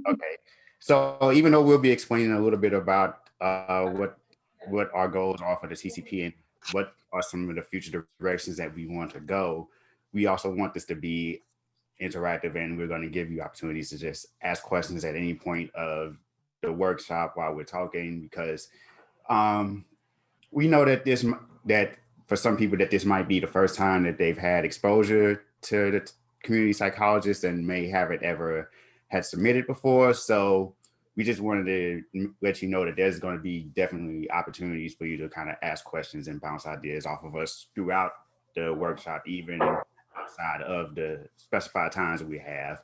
Okay. So even though we'll be explaining a little bit about what our goals are for the TCP and what are some of the future directions that we want to go, we also want this to be interactive, and we're going to give you opportunities to just ask questions at any point of the workshop while we're talking, because um, we know that that for some people that this might be the first time that they've had exposure to the community psychologist and may haven't ever had submitted before. So we just wanted to let you know that there's going to be definitely opportunities for you to kind of ask questions and bounce ideas off of us throughout the workshop, even outside of the specified times that we have.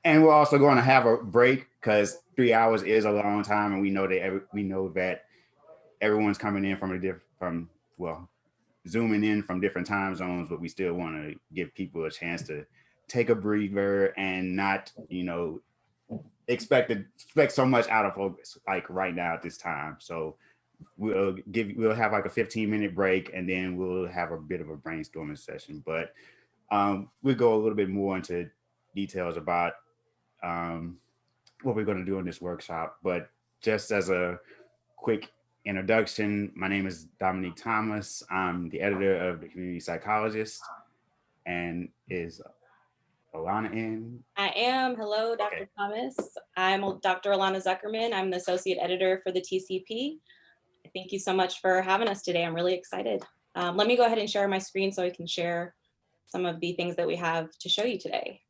And we're also going to have a break because 3 hours is a long time, and we know that everyone's coming in from a different from well zooming in from different time zones, but we still want to give people a chance to take a breather and not expect so much out of focus like right now at this time. So we'll have like a 15-minute break, and then we'll have a bit of a brainstorming session, but we'll go a little bit more into details about um, what we're going to do in this workshop. But just as a quick introduction, my name is Dominique Thomas. I'm the editor of the Community Psychologist. And is Alana in? I am. Hello, Dr. Okay. Thomas. I'm Dr. Alana Zuckerman. I'm the associate editor for the TCP. Thank you so much for having us today. I'm really excited. Let me go ahead and share my screen so I can share some of the things that we have to show you today.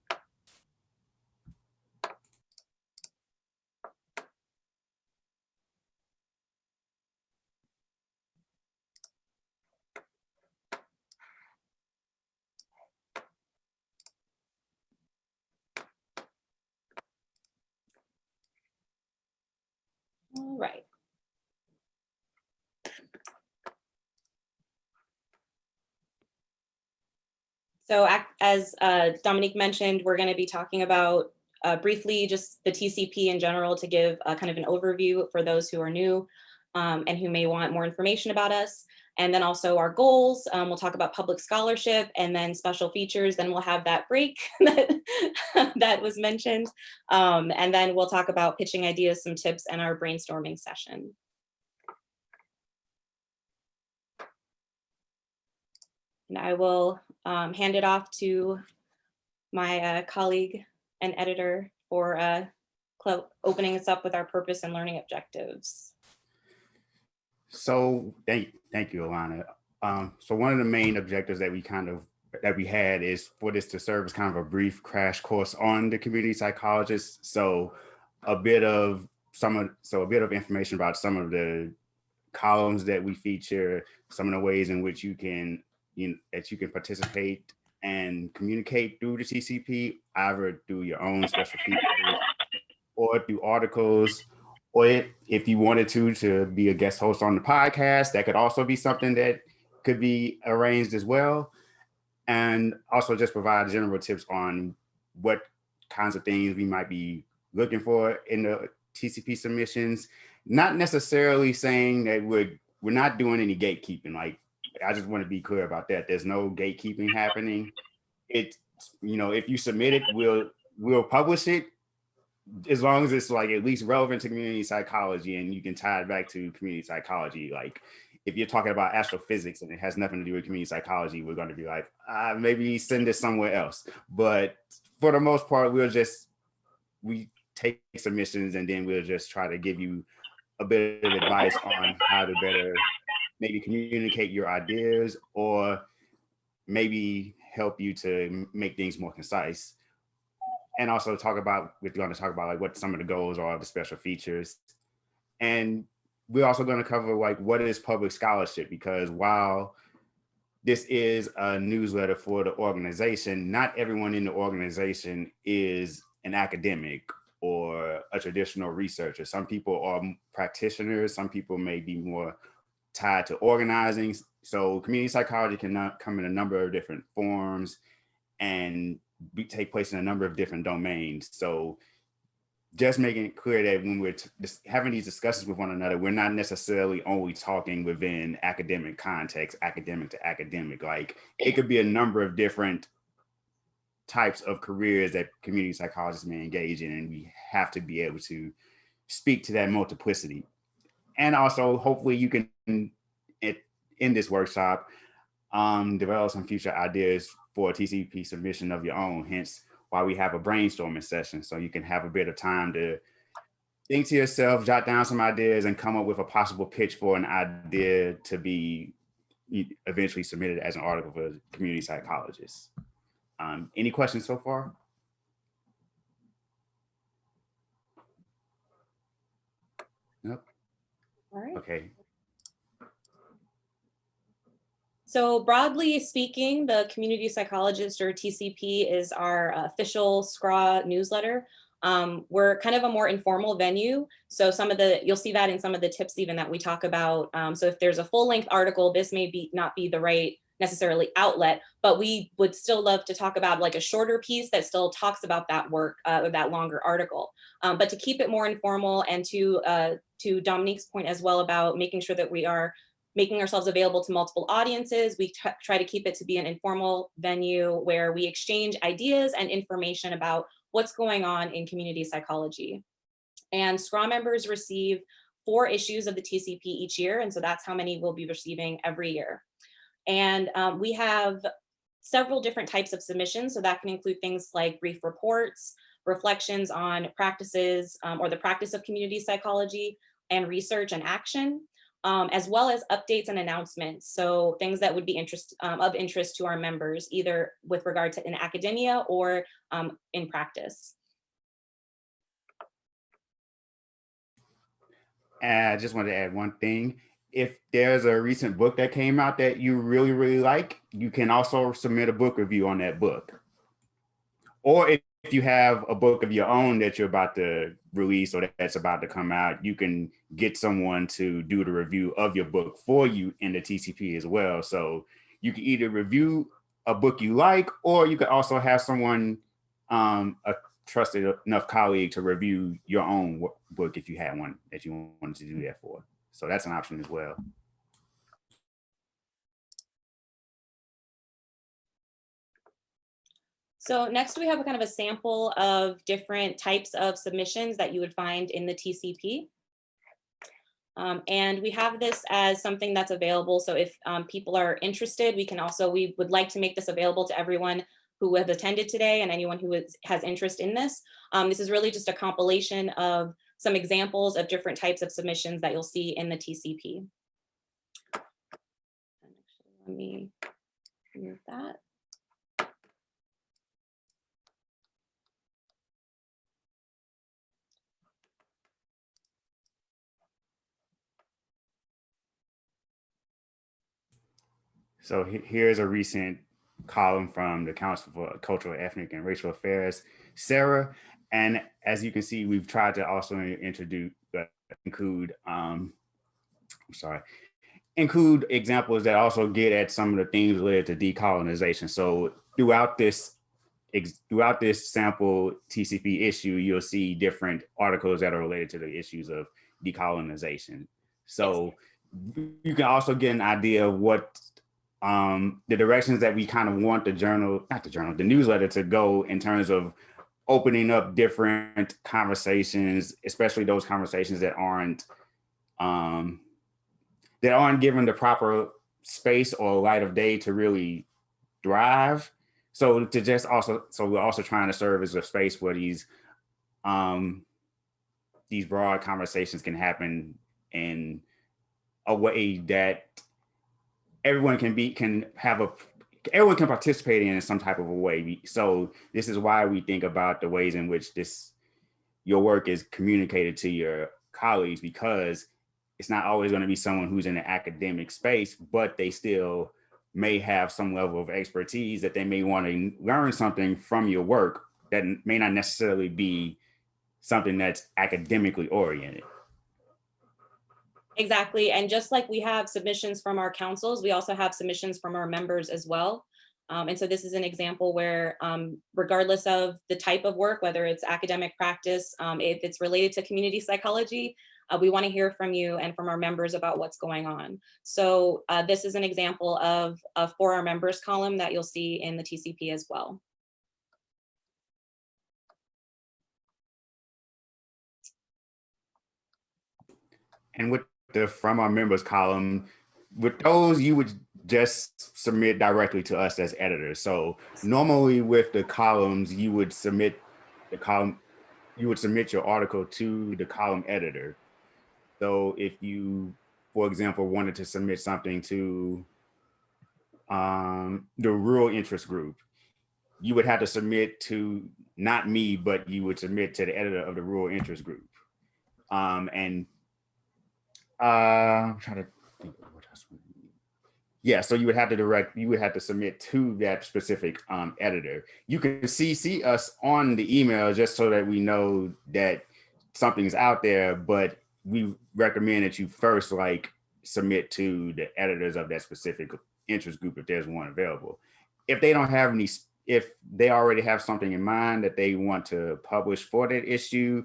All right. So as Dominique mentioned, we're going to be talking about briefly just the TCP in general to give kind of an overview for those who are new and who may want more information about us. And then also our goals. We'll talk about public scholarship and then special features. Then we'll have that break that was mentioned. And then we'll talk about pitching ideas, some tips, and our brainstorming session. And I will hand it off to my colleague and editor for opening us up with our purpose and learning objectives. So thank you, Alana. So one of the main objectives that we had is for this to serve as kind of a brief crash course on the community psychologist. So a bit of information about some of the columns that we feature, some of the ways in which you can participate and communicate through the TCP, either through your own special features or through articles, or if you wanted to be a guest host on the podcast, that could also be something that could be arranged as well. And also just provide general tips on what kinds of things we might be looking for in the TCP submissions. Not necessarily saying that we're not doing any gatekeeping. Like, I just want to be clear about that. There's no gatekeeping happening. If you submit it, we'll publish it, as long as it's like at least relevant to community psychology and you can tie it back to community psychology. Like if you're talking about astrophysics and it has nothing to do with community psychology, we're going to be like, maybe send this somewhere else. But for the most part, we take submissions and then we'll just try to give you a bit of advice on how to better maybe communicate your ideas, or maybe help you to make things more concise. And also we're going to talk about like what some of the goals are, the special features. And we're also going to cover like what is public scholarship, because while this is a newsletter for the organization, not everyone in the organization is an academic or a traditional researcher. Some people are practitioners, some people may be more tied to organizing. So community psychology can come in a number of different forms and take place in a number of different domains. So just making it clear that when we're just having these discussions with one another, we're not necessarily only talking within academic context, academic to academic. Like it could be a number of different types of careers that community psychologists may engage in, and we have to be able to speak to that multiplicity. And also, hopefully, you can in this workshop develop some future ideas for a TCP submission of your own. Hence, why we have a brainstorming session, so you can have a bit of time to think to yourself, jot down some ideas, and come up with a possible pitch for an idea to be eventually submitted as an article for community psychologists. Any questions so far? Nope. All right. Okay. So broadly speaking, the Community Psychologist, or TCP, is our official SCraw newsletter. We're kind of a more informal venue. So you'll see that in some of the tips even that we talk about. So if there's a full-length article, this may not be the right necessarily outlet, but we would still love to talk about like a shorter piece that still talks about that work, or that longer article. But to keep it more informal, and to Dominique's point as well about making sure that we are making ourselves available to multiple audiences, we try to keep it to be an informal venue where we exchange ideas and information about what's going on in community psychology. And SCraw members receive 4 issues of the TCP each year, and so that's how many we'll be receiving every year. And we have several different types of submissions, so that can include things like brief reports, reflections on practices or the practice of community psychology, and research and action, as well as updates and announcements. So things that would be of interest to our members, either with regard to in academia or in practice. And I just wanted to add one thing. If there's a recent book that came out that you really, really like, you can also submit a book review on that book. Or if you have a book of your own that you're about to release or that's about to come out, you can get someone to do the review of your book for you in the TCP as well. So you can either review a book you like, or you could also have someone, a trusted enough colleague, to review your own book if you had one that you wanted to do that for. So that's an option as well. So next we have a kind of a sample of different types of submissions that you would find in the TCP. And we have this as something that's available. So if people are interested, we would like to make this available to everyone who has attended today and anyone who has interest in this. This is really just a compilation of some examples of different types of submissions that you'll see in the TCP. Let me move that. So here's a recent column from the Council for Cultural, Ethnic, and Racial Affairs, Sarah. And as you can see, we've tried to also include examples that also get at some of the themes related to decolonization. So throughout this sample TCP issue, you'll see different articles that are related to the issues of decolonization. So you can also get an idea of what the directions that we kind of want the newsletter to go in terms of opening up different conversations, especially those conversations that aren't given the proper space or light of day to really thrive. So we're also trying to serve as a space where these broad conversations can happen in a way that everyone can participate in some type of a way. So this is why we think about the ways in which your work is communicated to your colleagues, because it's not always going to be someone who's in an academic space, but they still may have some level of expertise that they may want to learn something from your work that may not necessarily be something that's academically oriented. Exactly. And just like we have submissions from our councils, we also have submissions from our members as well. And so this is an example where regardless of the type of work, whether it's academic practice, if it's related to community psychology, we want to hear from you and from our members about what's going on. So this is an example of for our members column that you'll see in the TCP as well. And with the from our members column, with those, you would just submit directly to us as editors. So normally with the columns, you would submit your article to the column editor. So if you, for example, wanted to submit something to the rural interest group, you would have to submit to not me, but you would submit to the editor of the rural interest group. I'm trying to think of what else. Yeah, so you would have to submit to that specific editor. You can CC us on the email just so that we know that something's out there, but we recommend that you first submit to the editors of that specific interest group if there's one available. If they don't have any, if they already have something in mind that they want to publish for that issue,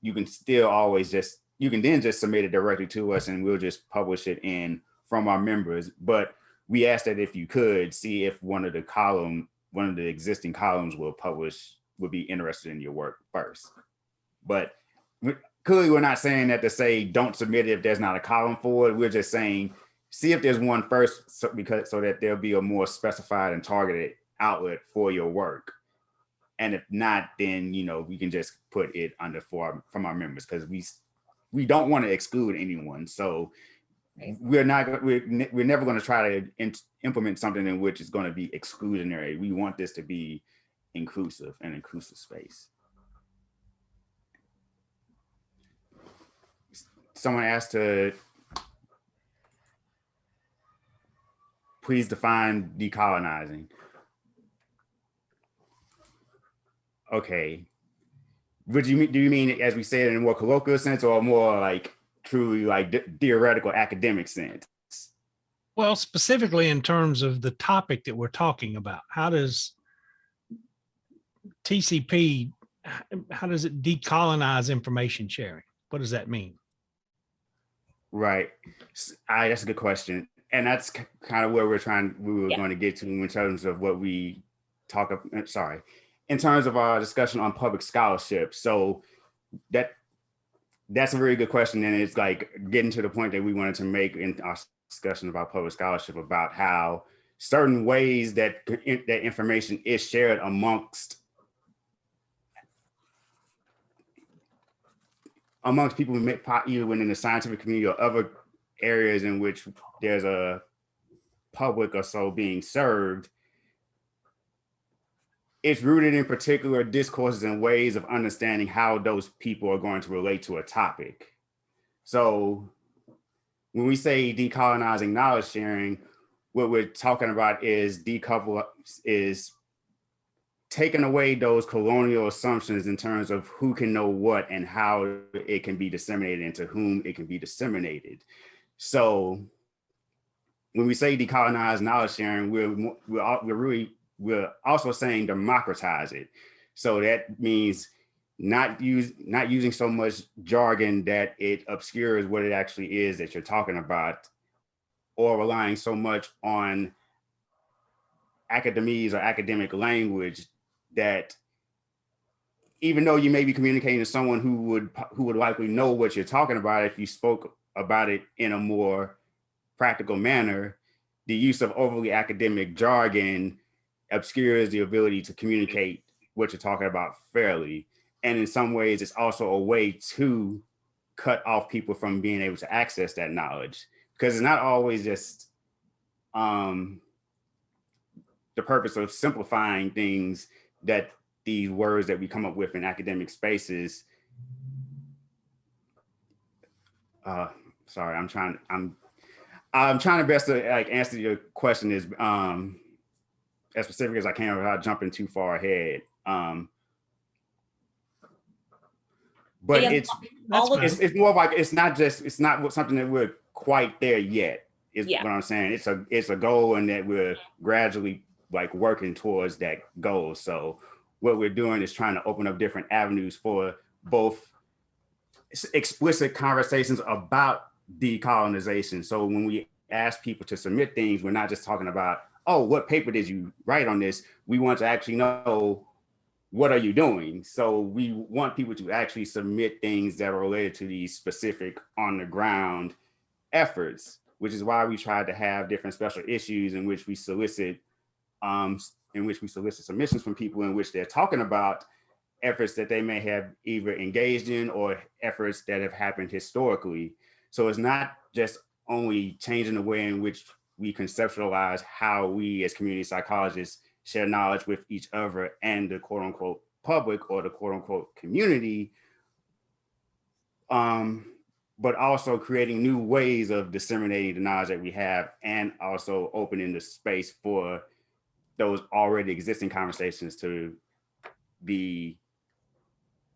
you can still always you can then just submit it directly to us and we'll just publish it in from our members. But we ask that if you could see if one of the existing columns would be interested in your work first. But clearly we're not saying that to say don't submit it if there's not a column for it. We're just saying see if there's one first, so that there'll be a more specified and targeted outlet for your work. And if not, then we can just put it under from our members, because we don't want to exclude anyone. So we're never going to try to implement something in which is going to be exclusionary. We want this to be inclusive, an inclusive space. Someone asked to please define decolonizing. Okay. Do you mean, as we say it, in a more colloquial sense, or more truly theoretical academic sense? Well, specifically in terms of the topic that we're talking about, how does TCP, how does it decolonize information sharing? What does that mean? Right. That's a good question. And that's kind of where we were going to get to in terms of what we talk of, in terms of our discussion on public scholarship. So that's a very good question. And it's getting to the point that we wanted to make in our discussion about public scholarship, about how certain ways that information is shared amongst people either within the scientific community or other areas in which there's a public or so being served, it's rooted in particular discourses and ways of understanding how those people are going to relate to a topic. So when we say decolonizing knowledge sharing, what we're talking about is taking away those colonial assumptions in terms of who can know what and how it can be disseminated and to whom it can be disseminated. So when we say decolonize knowledge sharing, we're also saying democratize it. So that means not using so much jargon that it obscures what it actually is that you're talking about, or relying so much on academies or academic language that even though you may be communicating to someone who would likely know what you're talking about, if you spoke about it in a more practical manner, the use of overly academic jargon obscures the ability to communicate what you're talking about fairly. And in some ways, it's also a way to cut off people from being able to access that knowledge, because it's not always just the purpose of simplifying things that these words that we come up with in academic spaces. Sorry, I'm trying to best to answer your question as specific as I can without jumping too far ahead. But yeah, it's more like it's not something that we're quite there yet. Is what I'm saying. It's a goal, and that we're gradually working towards that goal. So what we're doing is trying to open up different avenues for both explicit conversations about decolonization. So when we ask people to submit things, we're not just talking about, oh, what paper did you write on this? We want to actually know what are you doing? So we want people to actually submit things that are related to these specific on the ground efforts, which is why we tried to have different special issues in which we solicit submissions from people in which they're talking about efforts that they may have either engaged in or efforts that have happened historically. So it's not just only changing the way in which we conceptualize how we as community psychologists share knowledge with each other and the quote unquote public or the quote unquote community, but also creating new ways of disseminating the knowledge that we have and also opening the space for those already existing conversations to be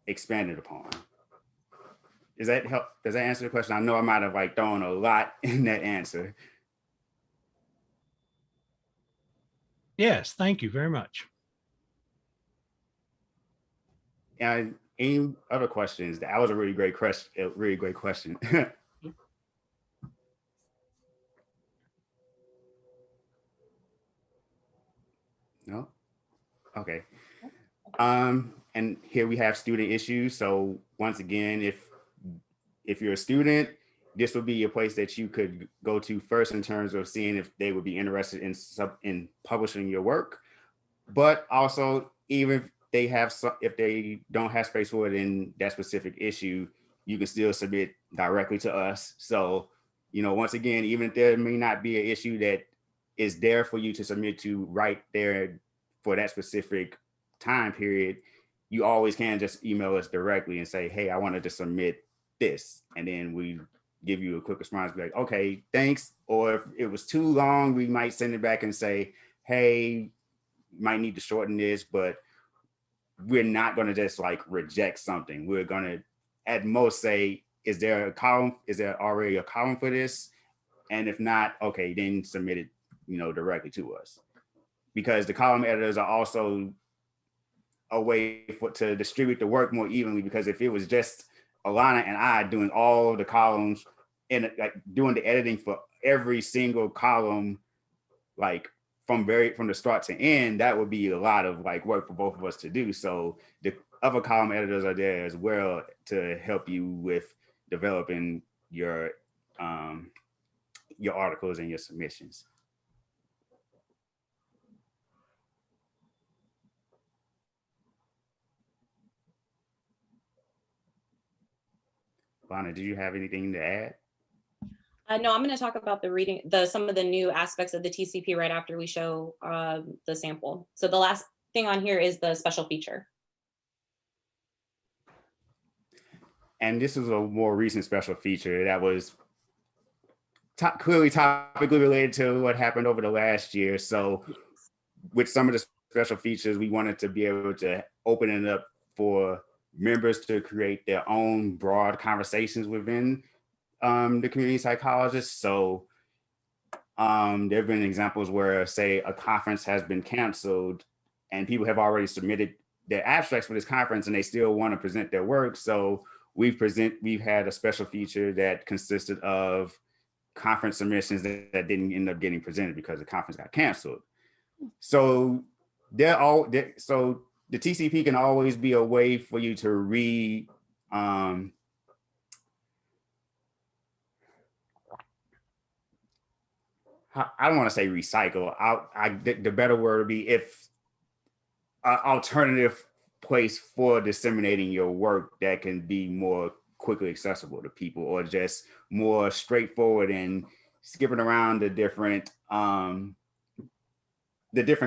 expanded upon. Does that help? Does that answer the question? I know I might have like thrown a lot in that answer. Yes, thank you very much. And any other questions? That was a really great question. A really great question. No? Okay. And here we have student issues. So once again, if you're a student, this would be a place that you could go to first in terms of seeing if they would be interested in publishing your work. But also, even if they don't have space for it in that specific issue, you can still submit directly to us. So, once again, even if there may not be an issue that is there for you to submit to right there for that specific time period, you always can just email us directly and say, hey, I wanted to submit this. And then we give you a quick response, be like, okay, thanks. Or if it was too long, we might send it back and say, hey, might need to shorten this, but we're not going to just like reject something. We're going to at most say, is there already a column for this? And if not, okay, then submit it, directly to us. Because the column editors are also a way to distribute the work more evenly, because if it was just Alana and I doing all of the columns and like doing the editing for every single column, like from the start to end, that would be a lot of like work for both of us to do. So the other column editors are there as well to help you with developing your articles and your submissions. Lana, do you have anything to add? No, I'm going to talk about some of the new aspects of the TCP right after we show the sample. So the last thing on here is the special feature. And this is a more recent special feature that was clearly topically related to what happened over the last year. So with some of the special features, we wanted to be able to open it up for members to create their own broad conversations within the community psychologists. So there have been examples where, say, a conference has been canceled and people have already submitted their abstracts for this conference and they still want to present their work. So we've had a special feature that consisted of conference submissions that didn't end up getting presented because the conference got canceled. So so the TCP can always be a way for you to I don't want to say recycle. The better word would be if an alternative place for disseminating your work that can be more quickly accessible to people, or just more straightforward and skipping around the different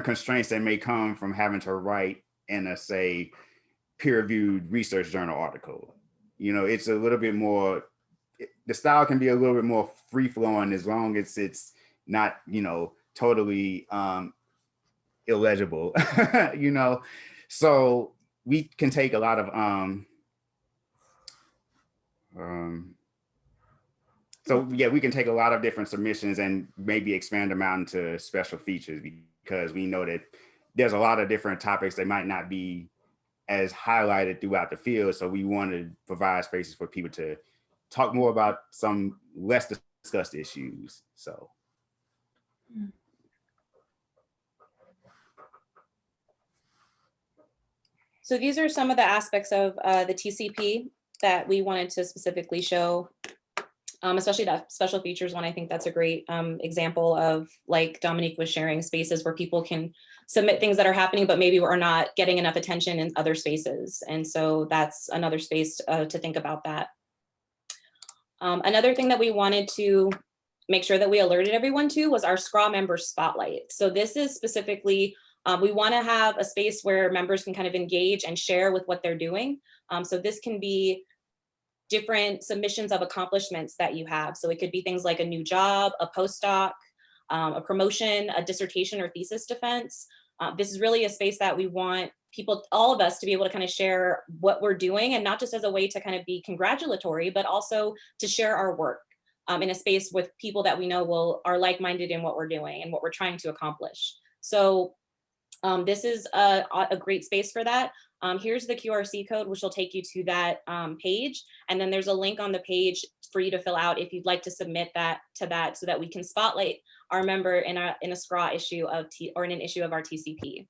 constraints that may come from having to write in a, say, peer-reviewed research journal article. It's a little bit more, the style can be a little bit more free-flowing as long as it's not, totally illegible, So we can take a lot of, we can take a lot of different submissions and maybe expand them out into special features, because we know that there's a lot of different topics that might not be as highlighted throughout the field. So we want to provide spaces for people to talk more about some less discussed issues. So. So these are some of the aspects of the TCP that we wanted to specifically show, especially that special features one. I think that's a great example of, like Dominique was sharing, spaces where people can submit things that are happening, but maybe we're not getting enough attention in other spaces. And so that's another space to think about that. Another thing that we wanted to make sure that we alerted everyone to was our SCraw member spotlight. So this is specifically, we want to have a space where members can kind of engage and share with what they're doing. So this can be different submissions of accomplishments that you have. So it could be things like a new job, a postdoc, a promotion, a dissertation or thesis defense. This is really a space that we want people, all of us, to be able to kind of share what we're doing, and not just as a way to kind of be congratulatory, but also to share our work in a space with people that we know are like-minded in what we're doing and what we're trying to accomplish. So this is a great space for that. Here's the QRC code, which will take you to that page. And then there's a link on the page for you to fill out if you'd like to submit that to that, so that we can spotlight our member in a SCraw issue or in an issue of our TCP.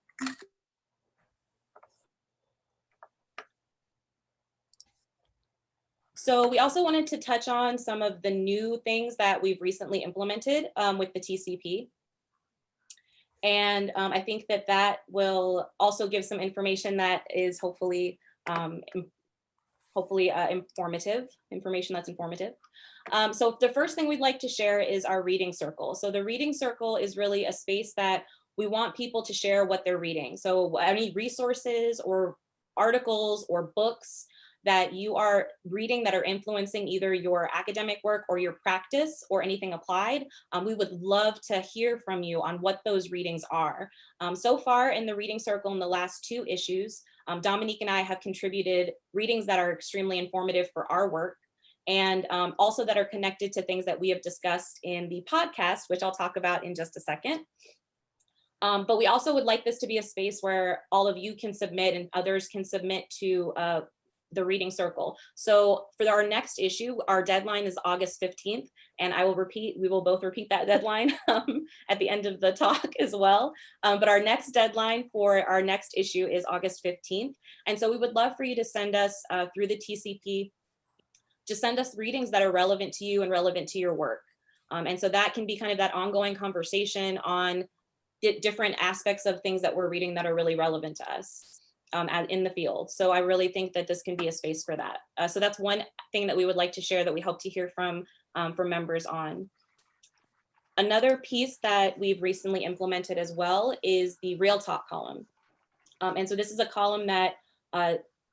So we also wanted to touch on some of the new things that we've recently implemented with the TCP. And I think that will also give some information that is hopefully information that's informative. So the first thing we'd like to share is our reading circle. So the reading circle is really a space that we want people to share what they're reading. So any resources or articles or books that you are reading that are influencing either your academic work or your practice or anything applied, we would love to hear from you on what those readings are. So far in the reading circle in the last 2 issues, Dominique and I have contributed readings that are extremely informative for our work, and also that are connected to things that we have discussed in the podcast, which I'll talk about in just a second. But we also would like this to be a space where all of you can submit and others can submit to the reading circle. So for our next issue, our deadline is August 15th, and we will both repeat that deadline at the end of the talk as well. But our next deadline for our next issue is August 15th. And so we would love for you to send us through the TCP, just send us readings that are relevant to you and relevant to your work. And so that can be kind of that ongoing conversation on different aspects of things that we're reading that are really relevant to us in the field. So I really think that this can be a space for that. So that's one thing that we would like to share that we hope to hear from members on. Another piece that we've recently implemented as well is the Real Talk column. And so this is a column that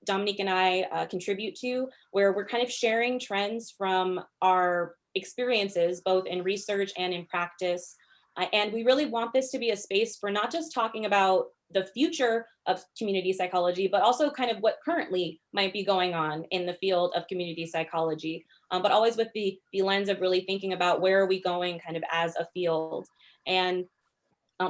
Dominique and I contribute to, where we're kind of sharing trends from our experiences, both in research and in practice. And we really want this to be a space for not just talking about the future of community psychology, but also kind of what currently might be going on in the field of community psychology, but always with the lens of really thinking about where are we going kind of as a field. And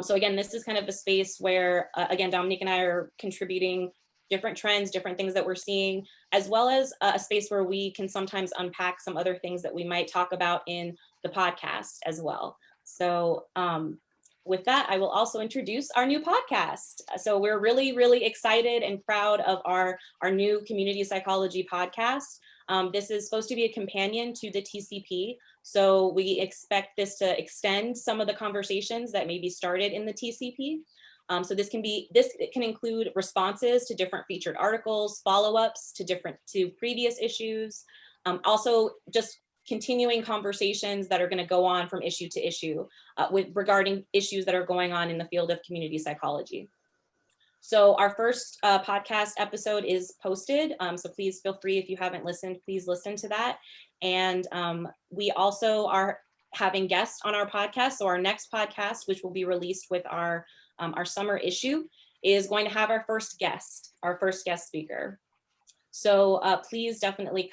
so again, this is kind of a space where, again, Dominique and I are contributing different trends, different things that we're seeing, as well as a space where we can sometimes unpack some other things that we might talk about in the podcast as well. So with that, I will also introduce our new podcast. So we're really, really excited and proud of our new community psychology podcast. This is supposed to be a companion to the TCP. So we expect this to extend some of the conversations that maybe started in the TCP. So this can include responses to different featured articles, follow-ups to previous issues, also just continuing conversations that are going to go on from issue to issue regarding issues that are going on in the field of community psychology. So our first podcast episode is posted. So please feel free, if you haven't listened, please listen to that. And we also are having guests on our podcast. So our next podcast, which will be released with our summer issue, is going to have our first guest speaker. So please definitely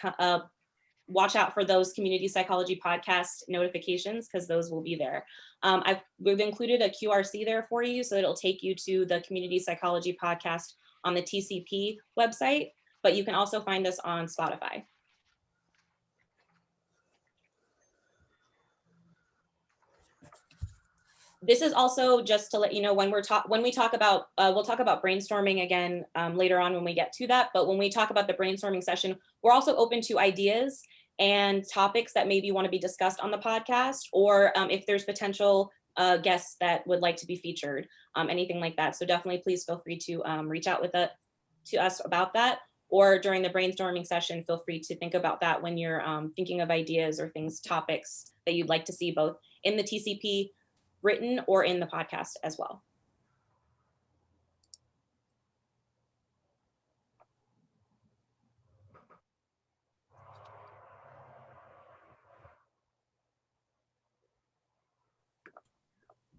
watch out for those community psychology podcast notifications, because those will be there. We've included a QRC there for you, so it'll take you to the community psychology podcast on the TCP website, but you can also find us on Spotify. This is also just to let you know when we talk about we'll talk about brainstorming again later on when we get to that. But when we talk about the brainstorming session, we're also open to ideas and topics that maybe want to be discussed on the podcast, or if there's potential guests that would like to be featured, anything like that. So definitely please feel free to reach out to us about that. Or during the brainstorming session, feel free to think about that when you're thinking of ideas or topics that you'd like to see both in the TCP written or in the podcast as well.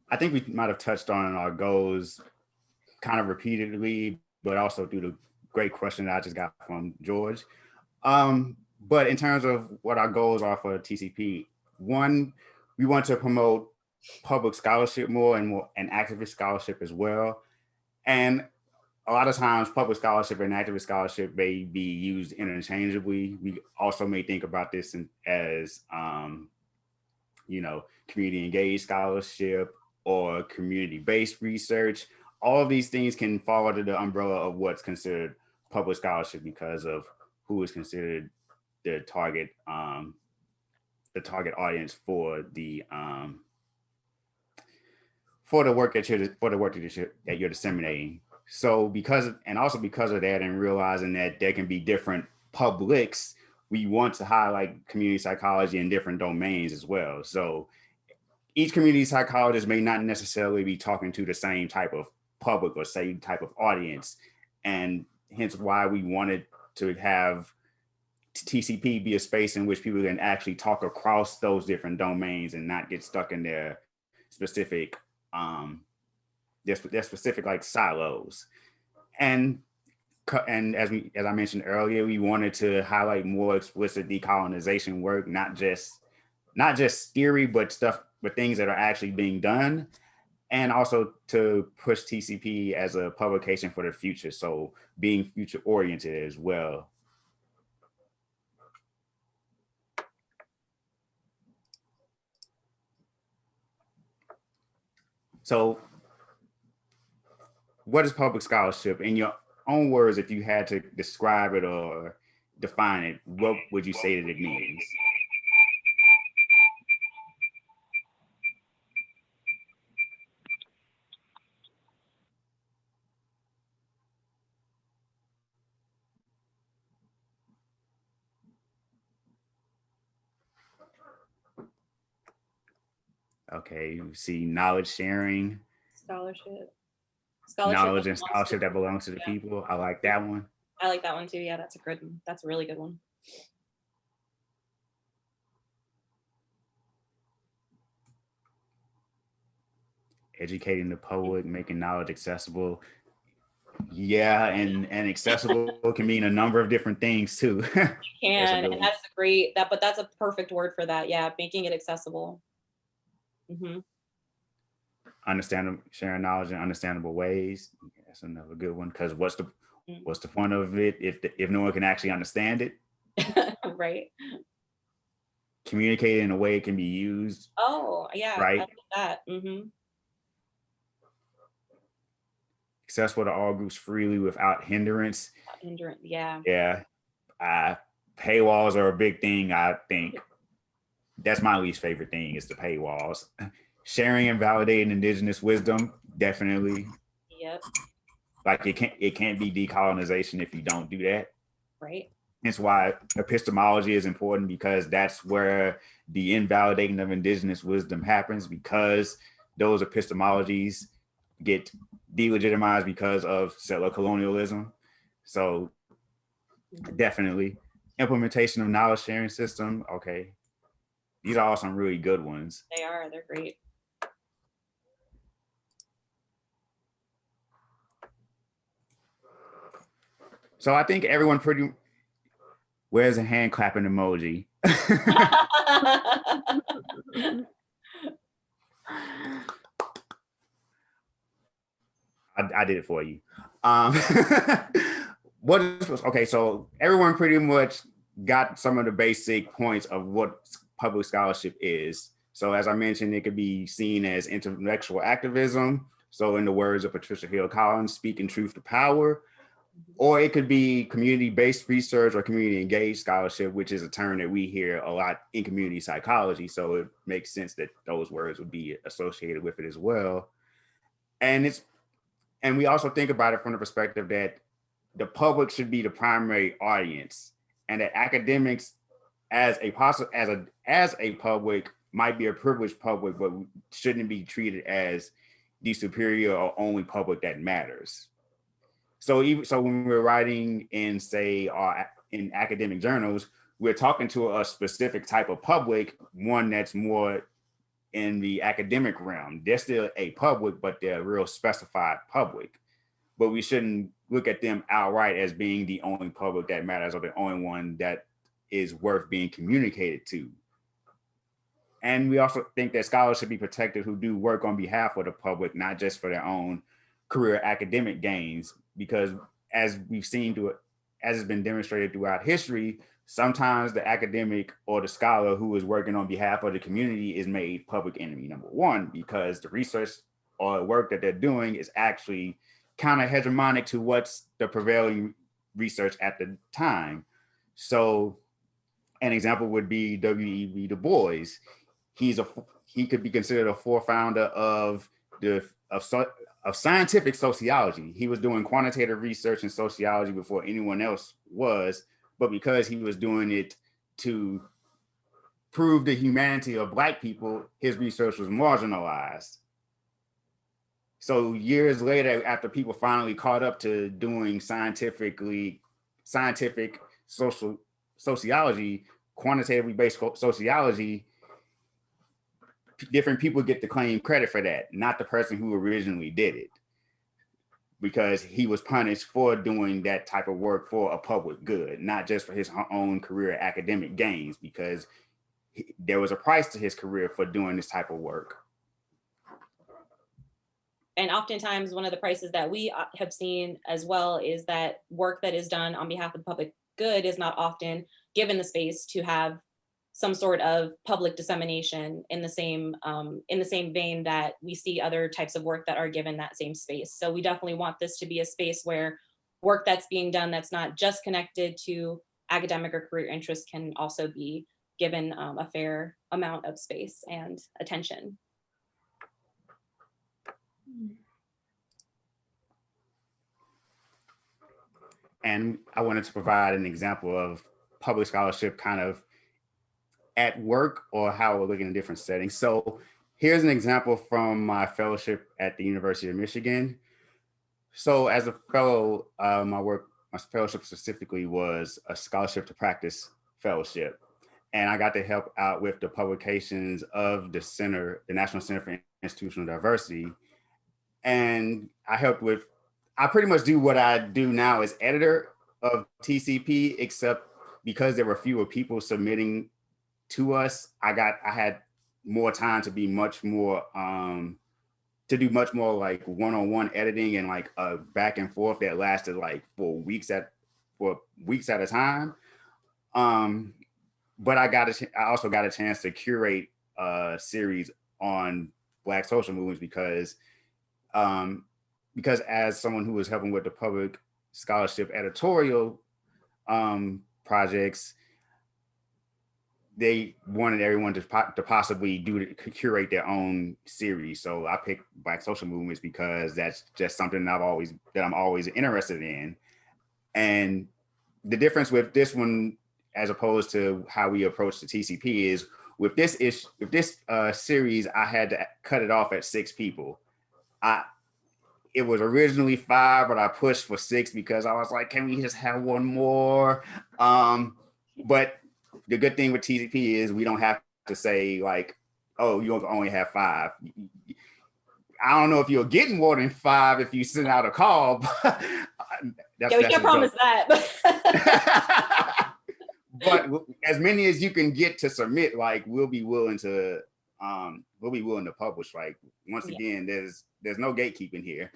I think we might have touched on our goals kind of repeatedly, but also through the great question that I just got from George. But in terms of what our goals are for TCP, one, we want to promote public scholarship more and activist scholarship as well. And a lot of times public scholarship and activist scholarship may be used interchangeably. We also may think about this as, community engaged scholarship or community-based research. All of these things can fall under the umbrella of what's considered public scholarship because of who is considered the target audience for the work that you're disseminating. So because of that, and realizing that there can be different publics, we want to highlight community psychology in different domains as well. So each community psychologist may not necessarily be talking to the same type of public or same type of audience, and hence why we wanted to have TCP be a space in which people can actually talk across those different domains and not get stuck in their specific like silos. And as I mentioned earlier, we wanted to highlight more explicit decolonization work, not just theory, but things that are actually being done, and also to push TCP as a publication for the future. So being future oriented as well. So what is public scholarship? In your own words, if you had to describe it or define it, what would you say that it means? Okay, you see knowledge sharing. Scholarship. Knowledge and scholarship that belongs to the people. I like that one. I like that one too. Yeah, that's a good one. That's a really good one. Educating the public, making knowledge accessible. Yeah, and accessible can mean a number of different things too. And that's a perfect word for that. Yeah, making it accessible. Mm-hmm. Sharing knowledge in understandable ways. That's another good one, because what's the point of it if no one can actually understand it? Right. Communicate in a way it can be used. Oh yeah, right. I like that. Mm-hmm. Accessible to all groups freely without hindrance. Yeah. Paywalls are a big thing. I think that's my least favorite thing, is the paywalls. Sharing and validating indigenous wisdom, definitely. Yep. Like it can't be decolonization if you don't do that. Right. That's why epistemology is important, because that's where the invalidating of indigenous wisdom happens, because those epistemologies get delegitimized because of settler colonialism. So definitely. Implementation of knowledge sharing system. Okay. These are all some really good ones. They are, they're great. So I think everyone where's a hand clapping emoji? I did it for you. Okay, so everyone pretty much got some of the basic points of what public scholarship is. So as I mentioned, it could be seen as intellectual activism. So in the words of Patricia Hill Collins, speaking truth to power. Or it could be community-based research or community-engaged scholarship, which is a term that we hear a lot in community psychology. So it makes sense that those words would be associated with it as well. And we also think about it from the perspective that the public should be the primary audience, and that academics as a public might be a privileged public, but shouldn't be treated as the superior or only public that matters. So when we're writing in, say, in academic journals, we're talking to a specific type of public, one that's more in the academic realm. They're still a public, but they're a real specified public. But we shouldn't look at them outright as being the only public that matters or the only one that is worth being communicated to. And we also think that scholars should be protected who do work on behalf of the public, not just for their own career academic gains, because as we've seen as it's been demonstrated throughout history, sometimes the academic or the scholar who is working on behalf of the community is made public enemy number one, because the research or work that they're doing is actually kind of hegemonic to what's the prevailing research at the time. So an example would be W.E.B. Du Bois. He could be considered a fore-founder of scientific sociology. He was doing quantitative research in sociology before anyone else was, but because he was doing it to prove the humanity of Black people, his research was marginalized. So years later, after people finally caught up to doing scientific sociology, quantitatively based sociology, different people get to claim credit for that, not the person who originally did it, because he was punished for doing that type of work for a public good, not just for his own career academic gains, because there was a price to his career for doing this type of work. And oftentimes one of the prices that we have seen as well is that work that is done on behalf of the public good is not often given the space to have some sort of public dissemination in the same vein that we see other types of work that are given that same space. So we definitely want this to be a space where work that's being done that's not just connected to academic or career interests can also be given a fair amount of space and attention. And I wanted to provide an example of public scholarship kind of at work, or how we're looking at different settings. So here's an example from my fellowship at the University of Michigan. So as a fellow, my fellowship specifically was a scholarship to practice fellowship. And I got to help out with the publications of the National Center for Institutional Diversity. And I pretty much do what I do now as editor of TCP, except because there were fewer people submitting to us, I had more time to be much more, to do much more like one-on-one editing and like a back and forth that lasted like for weeks at a time. But I also got a chance to curate a series on Black social movements because as someone who was helping with the public scholarship editorial projects, they wanted everyone to possibly curate their own series. So I picked Black social movements because that's just something I'm always interested in. And the difference with this one, as opposed to how we approach the TCP, is with this series, I had to cut it off at 6 people. It was originally 5, but I pushed for 6 because I was like, can we just have one more? But the good thing with TCP is we don't have to say like, oh, you only have 5. I don't know if you'll get more than 5 if you send out a call. But we can't promise that. But as many as you can get to submit, like we'll be willing to publish. Like once again, there's no gatekeeping here.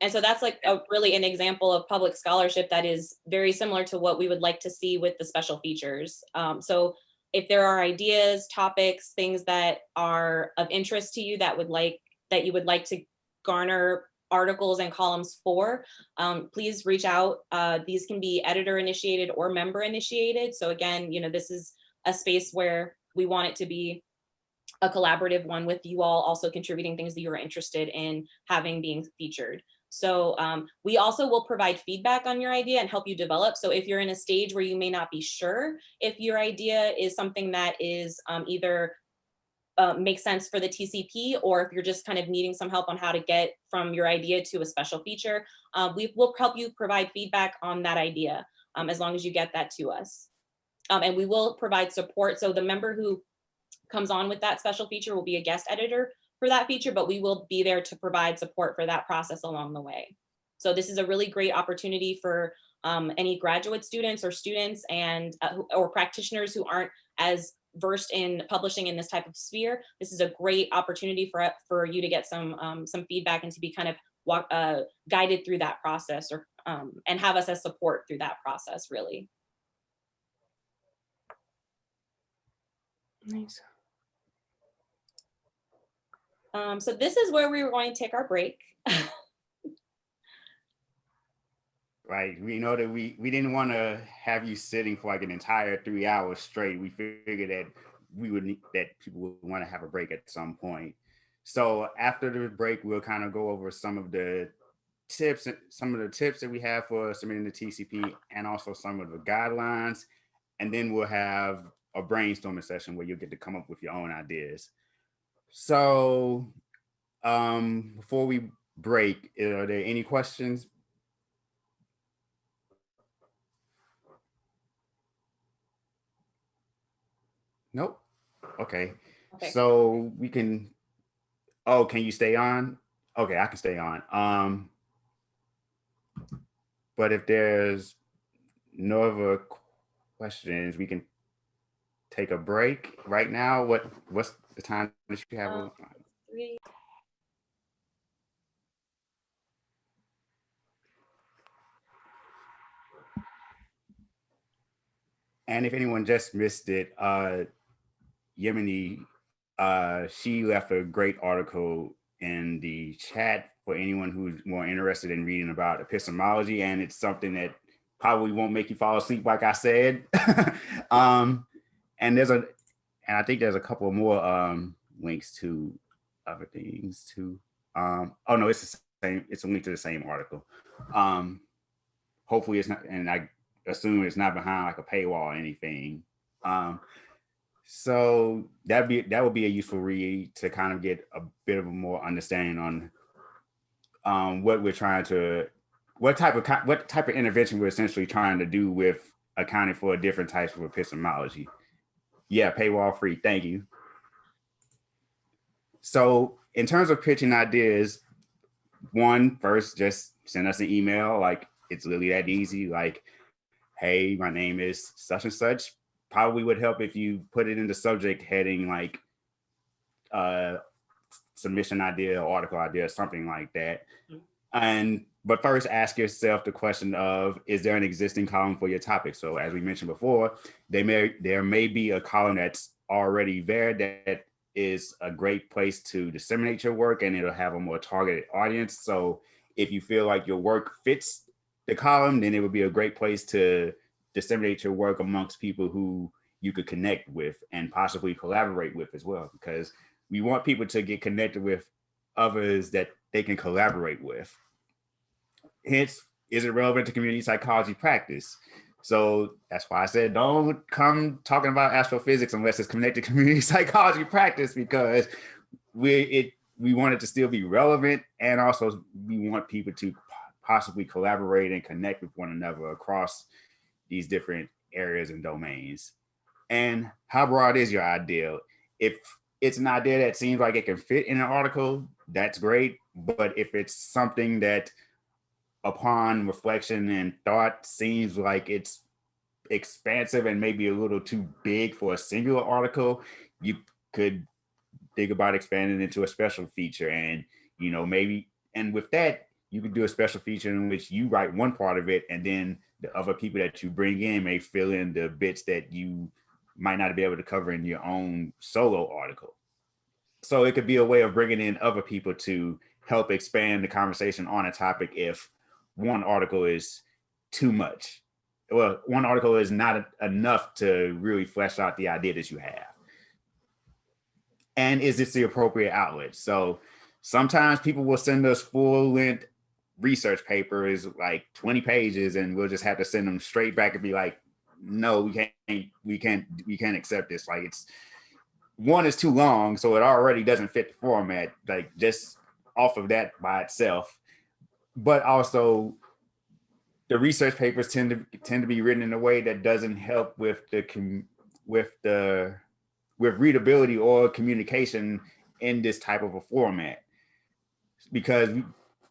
And so that's like really an example of public scholarship that is very similar to what we would like to see with the special features. So if there are ideas, topics, things that are of interest to you that you would like to garner articles and columns for, please reach out. These can be editor initiated or member initiated. So again, this is a space where we want it to be a collaborative one, with you all also contributing things that you are interested in having being featured. So we also will provide feedback on your idea and help you develop. So if you're in a stage where you may not be sure if your idea is something that is either makes sense for the TCP, or if you're just kind of needing some help on how to get from your idea to a special feature, we will help you provide feedback on that idea, as long as you get that to us. And we will provide support. So the member who comes on with that special feature will be a guest editor for that feature, but we will be there to provide support for that process along the way. So this is a really great opportunity for any graduate students or students and or practitioners who aren't as versed in publishing in this type of sphere. This is a great opportunity for you to get some feedback and to be kind of guided through that process, or and have us as support through that process, really. Nice. So this is where we were going to take our break. Right. We know that we didn't want to have you sitting for like an entire 3 hours straight. We figured that that people would want to have a break at some point. So after the break, we'll kind of go over some of the tips that we have for submitting the TCP, and also some of the guidelines. And then we'll have a brainstorming session where you'll get to come up with your own ideas. So before we break, are there any questions? Nope. Okay. So we can, can you stay on? Okay, I can stay on. But if there's no other questions, we can take a break right now. What's the time that you have? 3. And if anyone just missed it, Yemeni, she left a great article in the chat for anyone who's more interested in reading about epistemology, and it's something that probably won't make you fall asleep, like I said. And I think there's a couple more links to other things too. Oh no, it's the same. It's a link to the same article. Hopefully it's not, and I assume it's not behind like a paywall or anything. So that would be a useful read to kind of get a bit of a more understanding on what type of intervention we're essentially trying to do with accounting for different types of epistemology. Yeah, paywall free. Thank you. So in terms of pitching ideas, first, just send us an email. Like, it's literally that easy. Like, hey, my name is such and such. Probably would help if you put it in the subject heading, like submission idea, article idea, something like that. But first, ask yourself the question of, is there an existing column for your topic? So as we mentioned before, there may be a column that's already there that is a great place to disseminate your work, and it'll have a more targeted audience. So if you feel like your work fits the column, then it would be a great place to disseminate your work amongst people who you could connect with and possibly collaborate with as well, because we want people to get connected with others that they can collaborate with. Hence, is it relevant to community psychology practice? So that's why I said, don't come talking about astrophysics unless it's connected to community psychology practice, because we want it to still be relevant, and also we want people to possibly collaborate and connect with one another across these different areas and domains. And how broad is your idea? If it's an idea that seems like it can fit in an article, that's great. But if it's something that upon reflection and thought seems like it's expansive and maybe a little too big for a singular article, you could think about expanding into a special feature. And with that, you could do a special feature in which you write one part of it, and then the other people that you bring in may fill in the bits that you might not be able to cover in your own solo article. So it could be a way of bringing in other people to help expand the conversation on a topic if one article is too much. Well, one article is not enough to really flesh out the idea that you have. And is this the appropriate outlet? So sometimes people will send us full-length research papers, like 20 pages, and we'll just have to send them straight back and be like, no, we can't accept this. Like, it's one is too long, so it already doesn't fit the format, like just off of that by itself. But also the research papers tend to be written in a way that doesn't help with readability or communication in this type of a format, because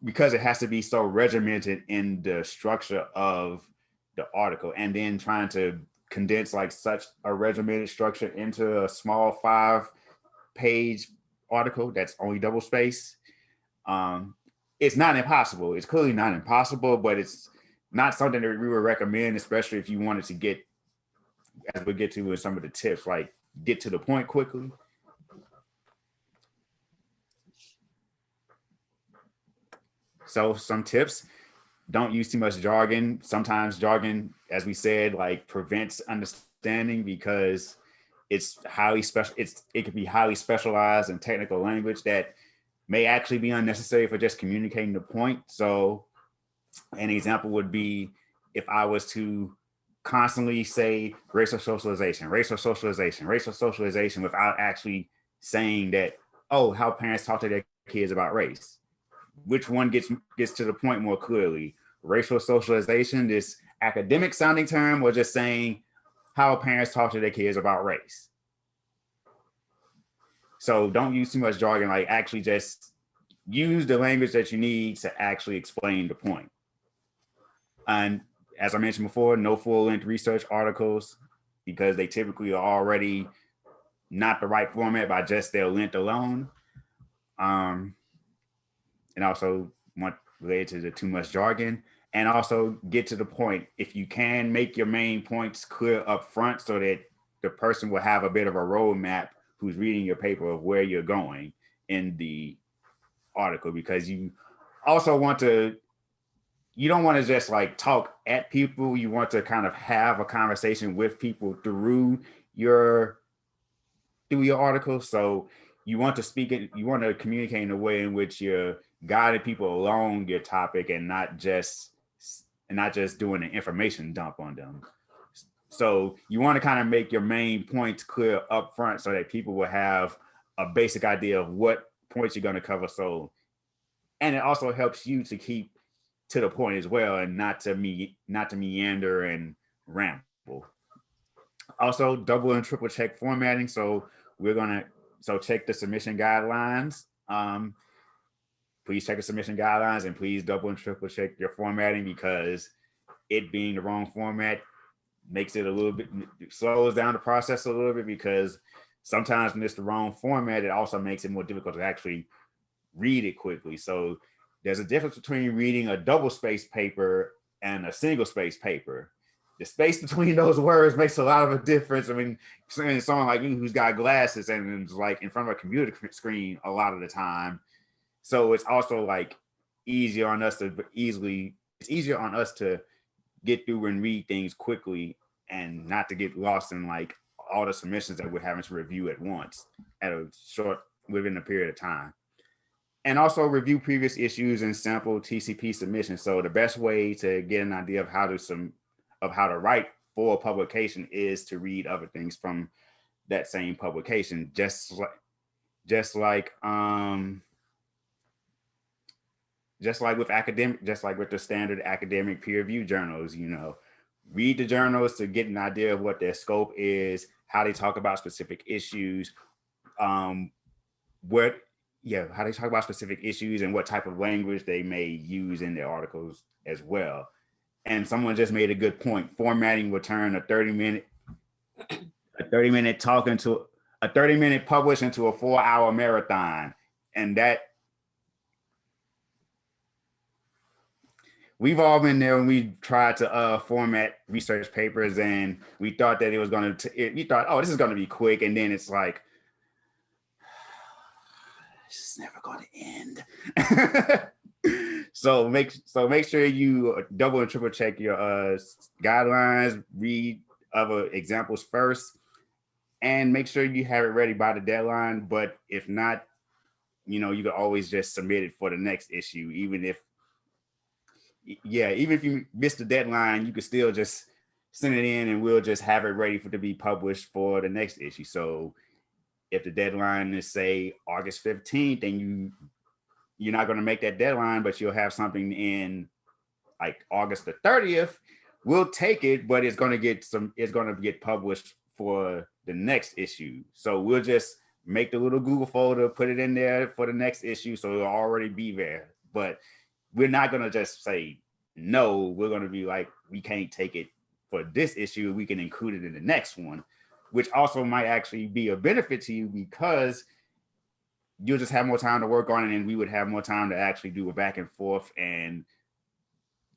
it has to be so regimented in the structure of the article, and then trying to condense like such a regimented structure into a small 5-page article that's only double space. It's not impossible. It's clearly not impossible, but it's not something that we would recommend, especially if you wanted to get, as we'll get to in some of the tips, like get to the point quickly. So some tips: don't use too much jargon. Sometimes jargon, as we said, like prevents understanding because it's highly special. It could be highly specialized and technical language that may actually be unnecessary for just communicating the point. So an example would be if I was to constantly say racial socialization without actually saying that, oh, how parents talk to their kids about race. Which one gets to the point more clearly? Racial socialization, this academic sounding term, or just saying how parents talk to their kids about race? So don't use too much jargon, like actually just use the language that you need to actually explain the point. And as I mentioned before, no full-length research articles, because they typically are already not the right format by just their length alone. And also related to the too much jargon, and also get to the point. If you can, make your main points clear up front so that the person will have a bit of a roadmap who's reading your paper of where you're going in the article, because you also you don't want to just like talk at people. You want to kind of have a conversation with people through your article. So you want to communicate in a way in which you're guiding people along your topic and not just doing an information dump on them. So you want to kind of make your main points clear up front so that people will have a basic idea of what points you're going to cover. So, and it also helps you to keep to the point as well, and not to meander and ramble. Also, double and triple check formatting. So check the submission guidelines. Please check the submission guidelines, and please double and triple check your formatting, because it being the wrong format makes it a little bit, slows down the process a little bit, because sometimes when it's the wrong format, it also makes it more difficult to actually read it quickly. So there's a difference between reading a double space paper and a single space paper. The space between those words makes a lot of a difference. I mean, someone like me who's got glasses and is like in front of a computer screen a lot of the time. So it's also like easier on us to get through and read things quickly, and not to get lost in like all the submissions that we're having to review at once within a period of time. And also review previous issues and sample TCP submissions. So the best way to get an idea of how to write for a publication is to read other things from that same publication. Just like with the standard academic peer review journals, read the journals to get an idea of what their scope is, how they talk about specific issues, how they talk about specific issues, and what type of language they may use in their articles as well. And someone just made a good point. Formatting will turn a 30-minute publish into a 4-hour marathon. And that we've all been there when we tried to format research papers, and we thought that it was going to, we thought, oh, this is going to be quick. And then it's like, this is never going to end. So make sure you double and triple check your guidelines, read other examples first, and make sure you have it ready by the deadline. But if not, you can always just submit it for the next issue. Even if you miss the deadline, you can still just send it in and we'll just have it ready to be published for the next issue. So if the deadline is, say, August 15th, and you're not going to make that deadline, but you'll have something in like August the 30th, we'll take it, but it's going to get published for the next issue. So we'll just make the little Google folder, put it in there for the next issue, so it'll already be there. But we're not going to just say no. We're going to be like, we can't take it for this issue. We can include it in the next one, which also might actually be a benefit to you, because you'll just have more time to work on it, and we would have more time to actually do a back and forth and,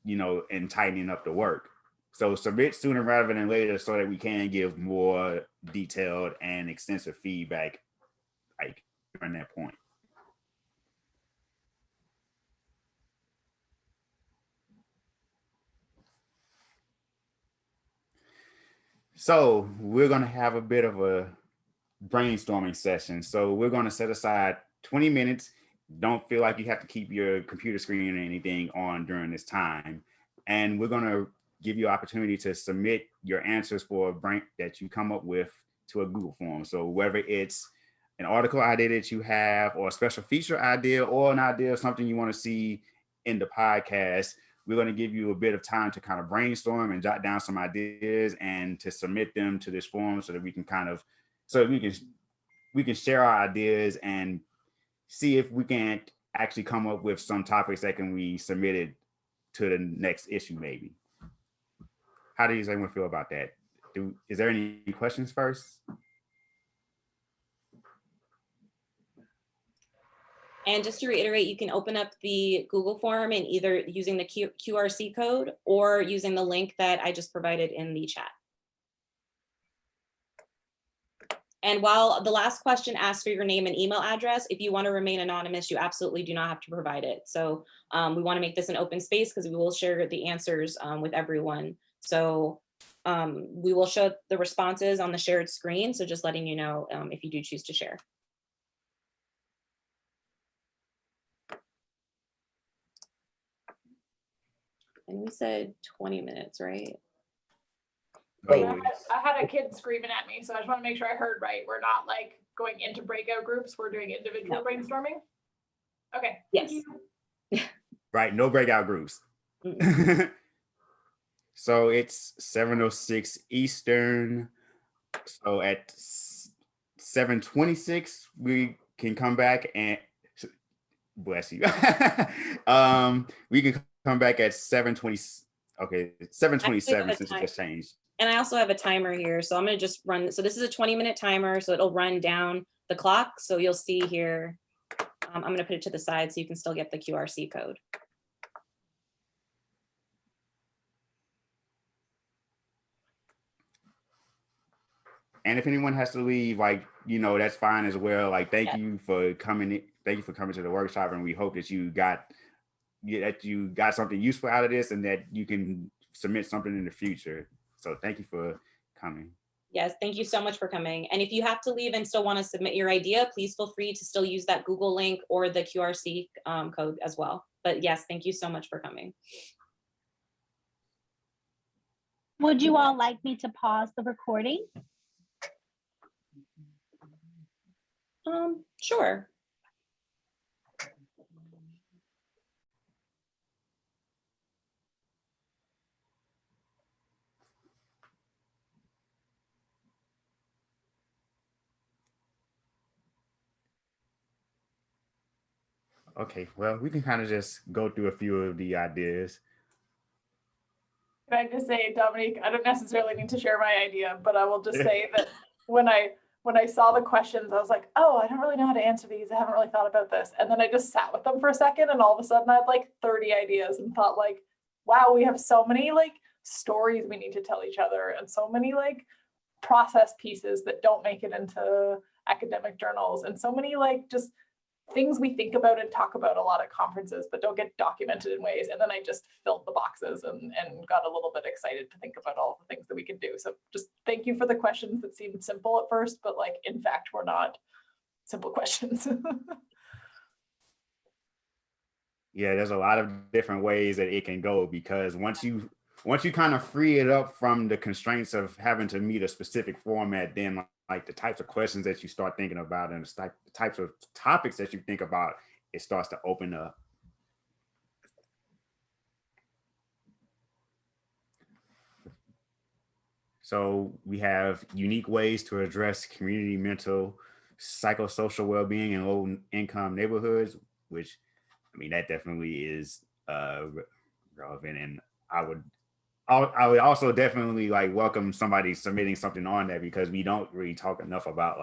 and tightening up the work. So submit sooner rather than later, so that we can give more detailed and extensive feedback, like, during that point. So we're going to have a bit of a brainstorming session. So we're going to set aside 20 minutes. Don't feel like you have to keep your computer screen or anything on during this time. And we're going to give you an opportunity to submit your answers for a brain that you come up with to a Google form. So whether it's an article idea that you have, or a special feature idea, or an idea of something you want to see in the podcast, we're going to give you a bit of time to kind of brainstorm and jot down some ideas and to submit them to this form, so that we can we can share our ideas and see if we can actually come up with some topics that can be submitted to the next issue, maybe. How does everyone feel about that? Is there any questions first? And just to reiterate, you can open up the Google form and either using the QRC code or using the link that I just provided in the chat. And while the last question asks for your name and email address, if you want to remain anonymous, you absolutely do not have to provide it. So we want to make this an open space, because we will share the answers with everyone. So we will show the responses on the shared screen. So just letting you know if you do choose to share. And we said 20 minutes, right? Wait, I had a kid screaming at me, so I just want to make sure I heard right. We're not like going into breakout groups. We're doing individual brainstorming. Okay. Yes. Right. No breakout groups. So it's 7:06 Eastern. So at 7:26, we can come back and bless you. We can come back at 7:20. Okay, 7:27 since it just changed. And I also have a timer here, so I'm going to just run. So this is a 20-minute timer, so it'll run down the clock. So you'll see here, I'm going to put it to the side so you can still get the QRC code. And if anyone has to leave, like, that's fine as well. Like, thank you for coming. Thank you for coming to the workshop, and we hope that you got something useful out of this, and that you can submit something in the future. So thank you for coming. Yes, thank you so much for coming. And if you have to leave and still want to submit your idea, please feel free to still use that Google link or the QRC code as well. But yes, thank you so much for coming. Would you all like me to pause the recording? Sure. Okay, well, we can kind of just go through a few of the ideas. Can I just say, Dominique, I don't necessarily need to share my idea, but I will just say that when I saw the questions, I was like, oh, I don't really know how to answer these. I haven't really thought about this. And then I just sat with them for a second, and all of a sudden I had like 30 ideas and thought, like, wow, we have so many like stories we need to tell each other and so many like process pieces that don't make it into academic journals and so many like just things we think about and talk about a lot at conferences but don't get documented in ways. And then I just filled the boxes and got a little bit excited to think about all the things that we could do. So just thank you for the questions that seemed simple at first, but like in fact were not simple questions. Yeah, there's a lot of different ways that it can go, because once you kind of free it up from the constraints of having to meet a specific format, then like the types of questions that you start thinking about and the types of topics that you think about, it starts to open up. So we have unique ways to address community mental, psychosocial well-being in low-income neighborhoods, which, I mean, that definitely is relevant. And I would also definitely like welcome somebody submitting something on that, because we don't really talk enough about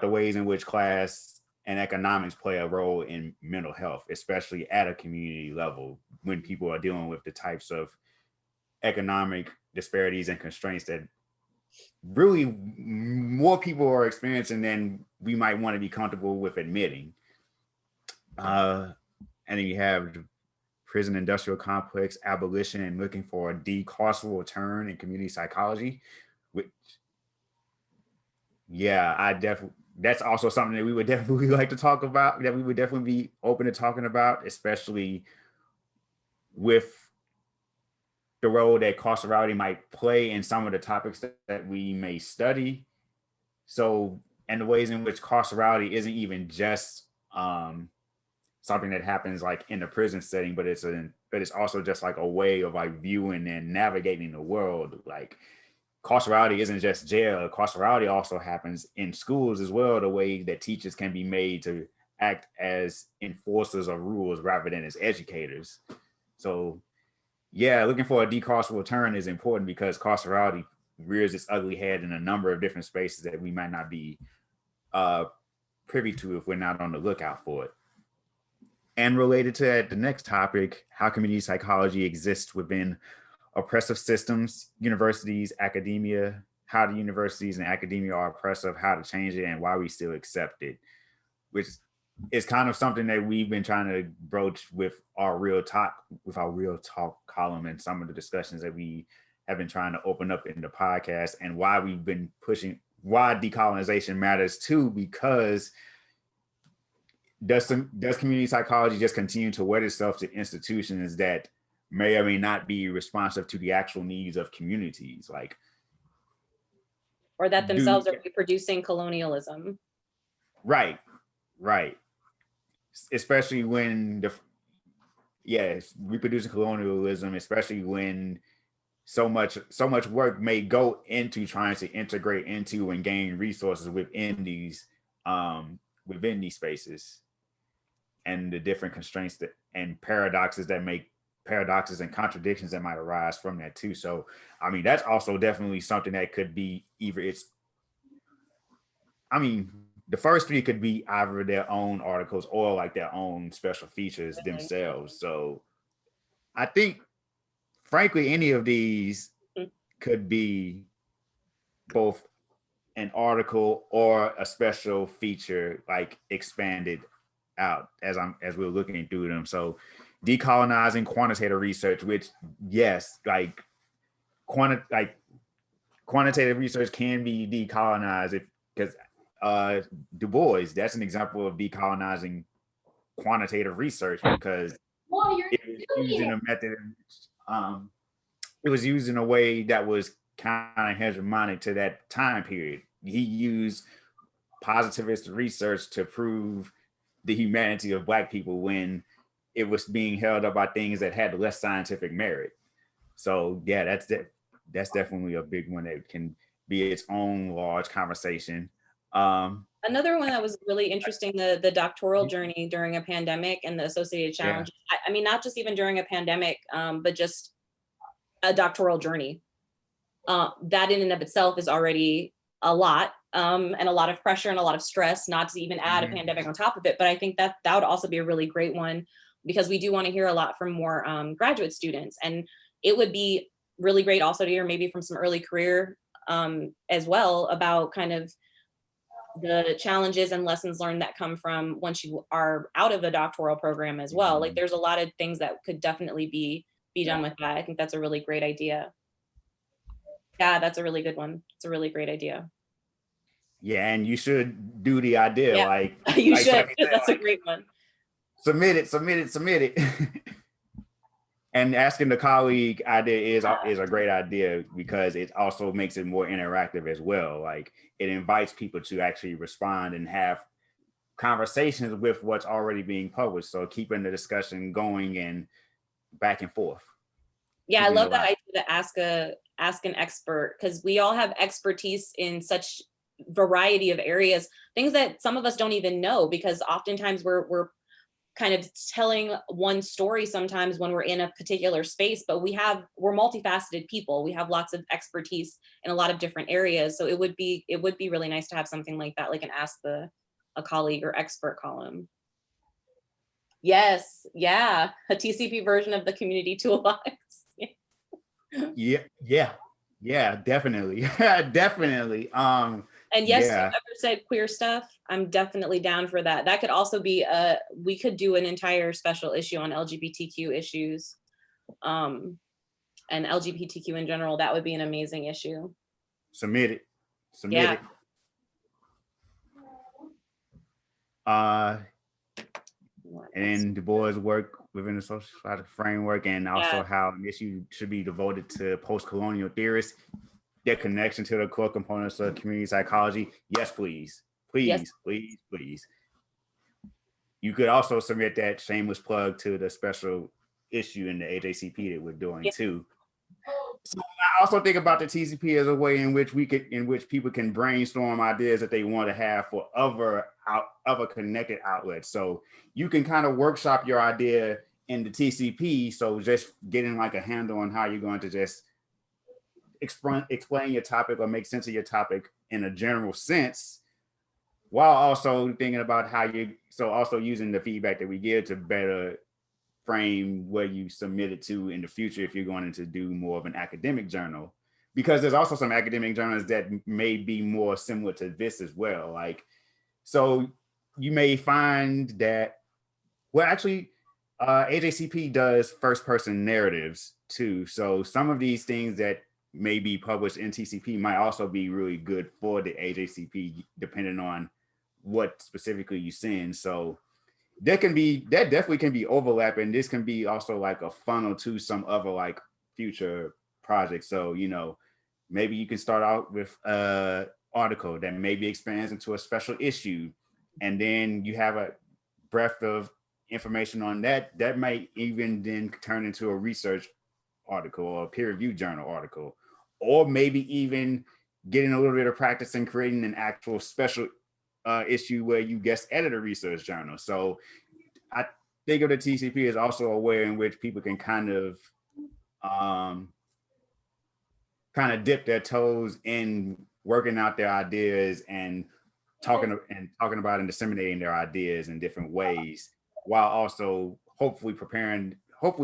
the ways in which class and economics play a role in mental health, especially at a community level, when people are dealing with the types of economic disparities and constraints that really more people are experiencing than we might want to be comfortable with admitting. And then you have the prison industrial complex abolition and looking for a decarceral turn in community psychology, which, yeah, that's also something that we would definitely like to talk about, that we would definitely be open to talking about, especially with the role that carcerality might play in some of the topics that we may study. So, and the ways in which carcerality isn't even just something that happens like in the prison setting, but it's also just like a way of like viewing and navigating the world. Like carcerality isn't just jail. Carcerality also happens in schools as well, the way that teachers can be made to act as enforcers of rules rather than as educators. So yeah, looking for a decarceral turn is important, because carcerality rears its ugly head in a number of different spaces that we might not be privy to if we're not on the lookout for it. And related to that, the next topic, how community psychology exists within oppressive systems, universities, academia, how the universities and academia are oppressive, how to change it, and why we still accept it, which is kind of something that we've been trying to broach with our real talk column, and some of the discussions that we have been trying to open up in the podcast, and why we've been pushing why decolonization matters too, because does community psychology just continue to wed itself to institutions that may or may not be responsive to the actual needs of communities, like, or that themselves are reproducing colonialism? Right. Especially when reproducing colonialism, especially when so much work may go into trying to integrate into and gain resources within these spaces, and the different constraints and paradoxes and contradictions that might arise from that too. So, I mean, that's also definitely something that could be the first three could be either their own articles or like their own special features themselves. So I think, frankly, any of these could be both an article or a special feature, like expanded out as we're looking through them. So decolonizing quantitative research, which, yes, like quantitative research can be decolonized, because Du Bois, that's an example of decolonizing quantitative research, because it was used in a method, it was used in a way that was kind of hegemonic to that time period. He used positivist research to prove the humanity of Black people when it was being held up by things that had less scientific merit. So yeah, that's definitely a big one that can be its own large conversation. Another one that was really interesting, the doctoral journey during a pandemic and the associated challenges. Yeah. I mean, not just even during a pandemic, but just a doctoral journey. That in and of itself is already a lot, and a lot of pressure and a lot of stress, not to even add a pandemic on top of it. But I think that would also be a really great one because we do want to hear a lot from more graduate students. And it would be really great also to hear maybe from some early career as well about kind of the challenges and lessons learned that come from once you are out of a doctoral program as well. Like there's a lot of things that could definitely be done with that. I think that's a really great idea. Yeah, that's a really good one. It's a really great idea. Yeah, and you should do the idea, Yeah, like you like should. Sophie said, That's like, a great one. submit it. And asking the colleague idea is a great idea because it also makes it more interactive as well. Like it invites people to actually respond and have conversations with what's already being published. So keeping the discussion going and back and forth. Yeah, I Keeping love it that alive. idea to ask an expert, because we all have expertise in such variety of areas, things that some of us don't even know, because oftentimes we're kind of telling one story sometimes when we're in a particular space, but we're multifaceted people. We have lots of expertise in a lot of different areas. So it would be really nice to have something like that, like an ask a colleague or expert column. Yes, yeah, a TCP version of the community toolbox. Yeah, definitely. Definitely. And yes, Yeah. you ever said queer stuff? I'm definitely down for that. That could also be we could do an entire special issue on LGBTQ issues, and LGBTQ in general. That would be an amazing issue. Submit it. Yeah. And Du Bois' work within the social framework, and also Yeah. how an issue should be devoted to post-colonial theorists, their connection to the core components of community psychology. Yes, please. Please, Yes. please, please. You could also submit that shameless plug to the special issue in the AJCP that we're doing too. So I also think about the TCP as a way in which people can brainstorm ideas that they want to have for other connected outlets. So you can kind of workshop your idea in the TCP. So just getting like a handle on how you're going to just explain your topic or make sense of your topic in a general sense, while also thinking about also using the feedback that we give to better frame where you submit it to in the future if you're going to do more of an academic journal, because there's also some academic journals that may be more similar to this as well. Like, so you may find that, well, actually, AJCP does first person narratives too. So some of these things that may be published in TCP might also be really good for the AJCP, depending on what specifically you send. So that definitely can be overlap, and this can be also like a funnel to some other like future projects. So, maybe you can start out with an article that maybe expands into a special issue, and then you have a breadth of information on that might even then turn into a research article or a peer-reviewed journal article, or maybe even getting a little bit of practice in creating an actual special issue where you guest edit a research journal. So I think of the TCP as also a way in which people can kind of dip their toes in working out their ideas and talking about and disseminating their ideas in different ways, while also hopefully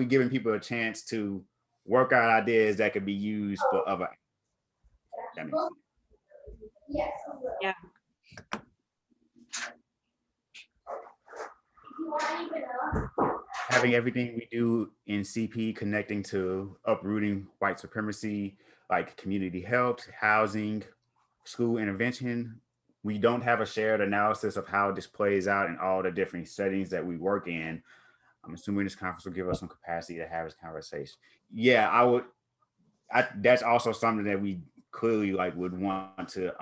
giving people a chance to work out ideas that could be used for other. Yeah. Having everything we do in CP connecting to uprooting white supremacy, like community health, housing, school intervention. We don't have a shared analysis of how this plays out in all the different settings that we work in. I'm assuming this conference will give us some capacity to have this conversation. Yeah, that's also something that we clearly would want to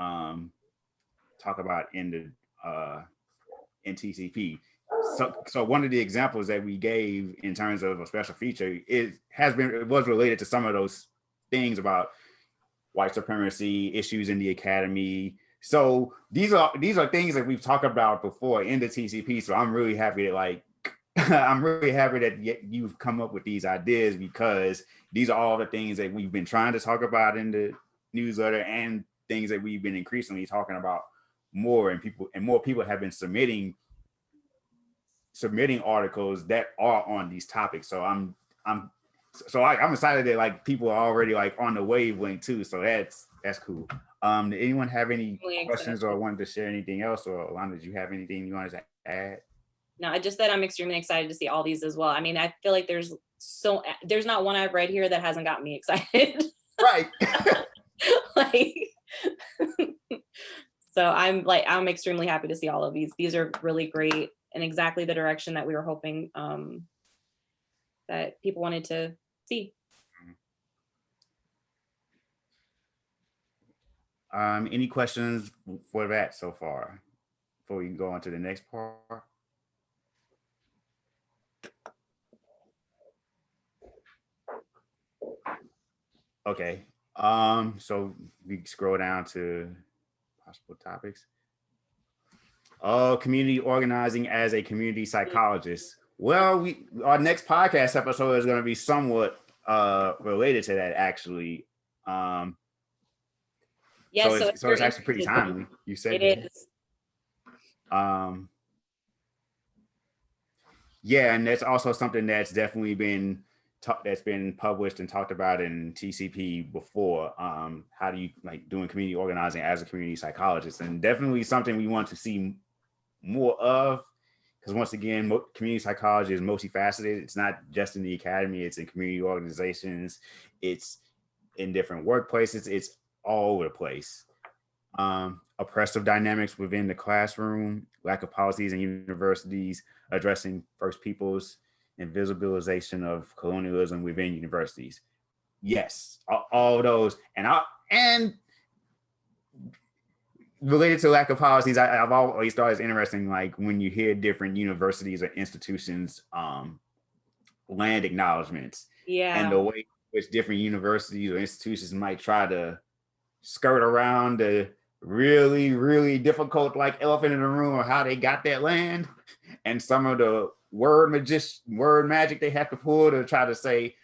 talk about in TCP. So one of the examples that we gave in terms of a special feature was related to some of those things about white supremacy issues in the academy. So these are things that we've talked about before in the TCP. So I'm really happy that you've come up with these ideas, because these are all the things that we've been trying to talk about in the newsletter and things that we've been increasingly talking about more, and more people have been submitting submitting articles that are on these topics. So I'm excited that like people are already like on the wavelength too. So that's cool. Did anyone have any questions or wanted to share anything else? Or Alana, did you have anything you wanted to add? No, I just that I'm extremely excited to see all these as well. I mean, I feel like there's not one I've read here that hasn't got me excited. Right. Like, so I'm extremely happy to see all of these. These are really great and exactly the direction that we were hoping that people wanted to see. Any questions for that so far before we can go on to the next part? Okay. So we scroll down to possible topics. Community organizing as a community psychologist. Well, our next podcast episode is going to be somewhat related to that, actually. Yes, so it's actually pretty timely. You said it is. Yeah, and that's also something that's definitely been published and talked about in TCP before. How do you like doing community organizing as a community psychologist, and definitely something we want to see more of, because once again, community psychology is multifaceted. It's not just in the academy, it's in community organizations, it's in different workplaces, it's all over the place. Oppressive dynamics within the classroom, lack of policies in universities, addressing First Peoples, and visibilization of colonialism within universities. Yes, all those. And related to lack of policies, I've always thought it's interesting, like when you hear different universities or institutions land acknowledgements, and the way in which different universities or institutions might try to skirt around the really, really difficult like elephant in the room of how they got that land, and some of the word magic they have to pull to try to say,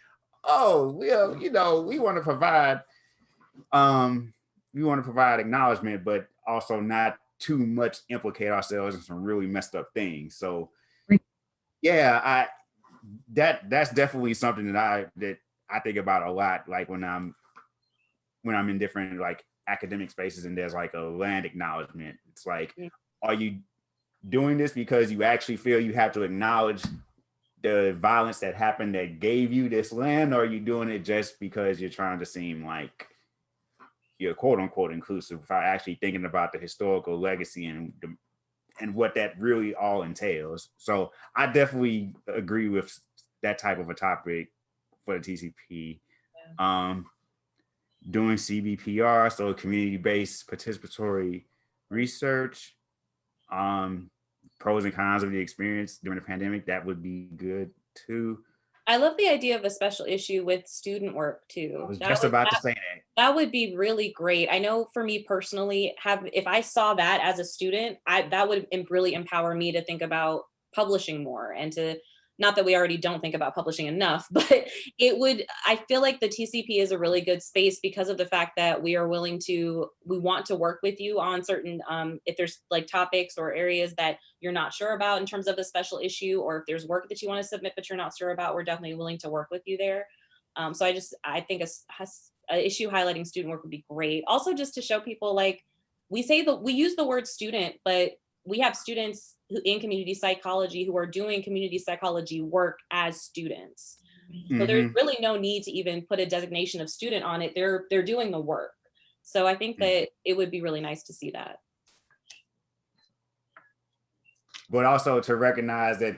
oh, well, we want to provide acknowledgement, but also not too much implicate ourselves in some really messed up things. So yeah, that's definitely something that I think about a lot, like when I'm in different like academic spaces and there's like a land acknowledgement. It's like, are you doing this because you actually feel you have to acknowledge the violence that happened that gave you this land, or are you doing it just because you're trying to seem like you're quote unquote inclusive without actually thinking about the historical legacy and what that really all entails? So I definitely agree with that type of a topic for the TCP. Doing CBPR, so community-based participatory research, pros and cons of the experience during the pandemic, that would be good too. I love the idea of a special issue with student work too. I was just about to say that. That would be really great. I know for me personally, if I saw that as a student, that would really empower me to think about publishing more, and to, not that we already don't think about publishing enough, but I feel like the TCP is a really good space because of the fact that we want to work with you on certain, if there's like topics or areas that you're not sure about in terms of the special issue, or if there's work that you want to submit but you're not sure about, we're definitely willing to work with you there. So I think a issue highlighting student work would be great. Also, just to show people, like, we use the word student, but we have students in community psychology who are doing community psychology work as students. So there's really no need to even put a designation of student on it. They're doing the work. So I think that it would be really nice to see that. But also to recognize that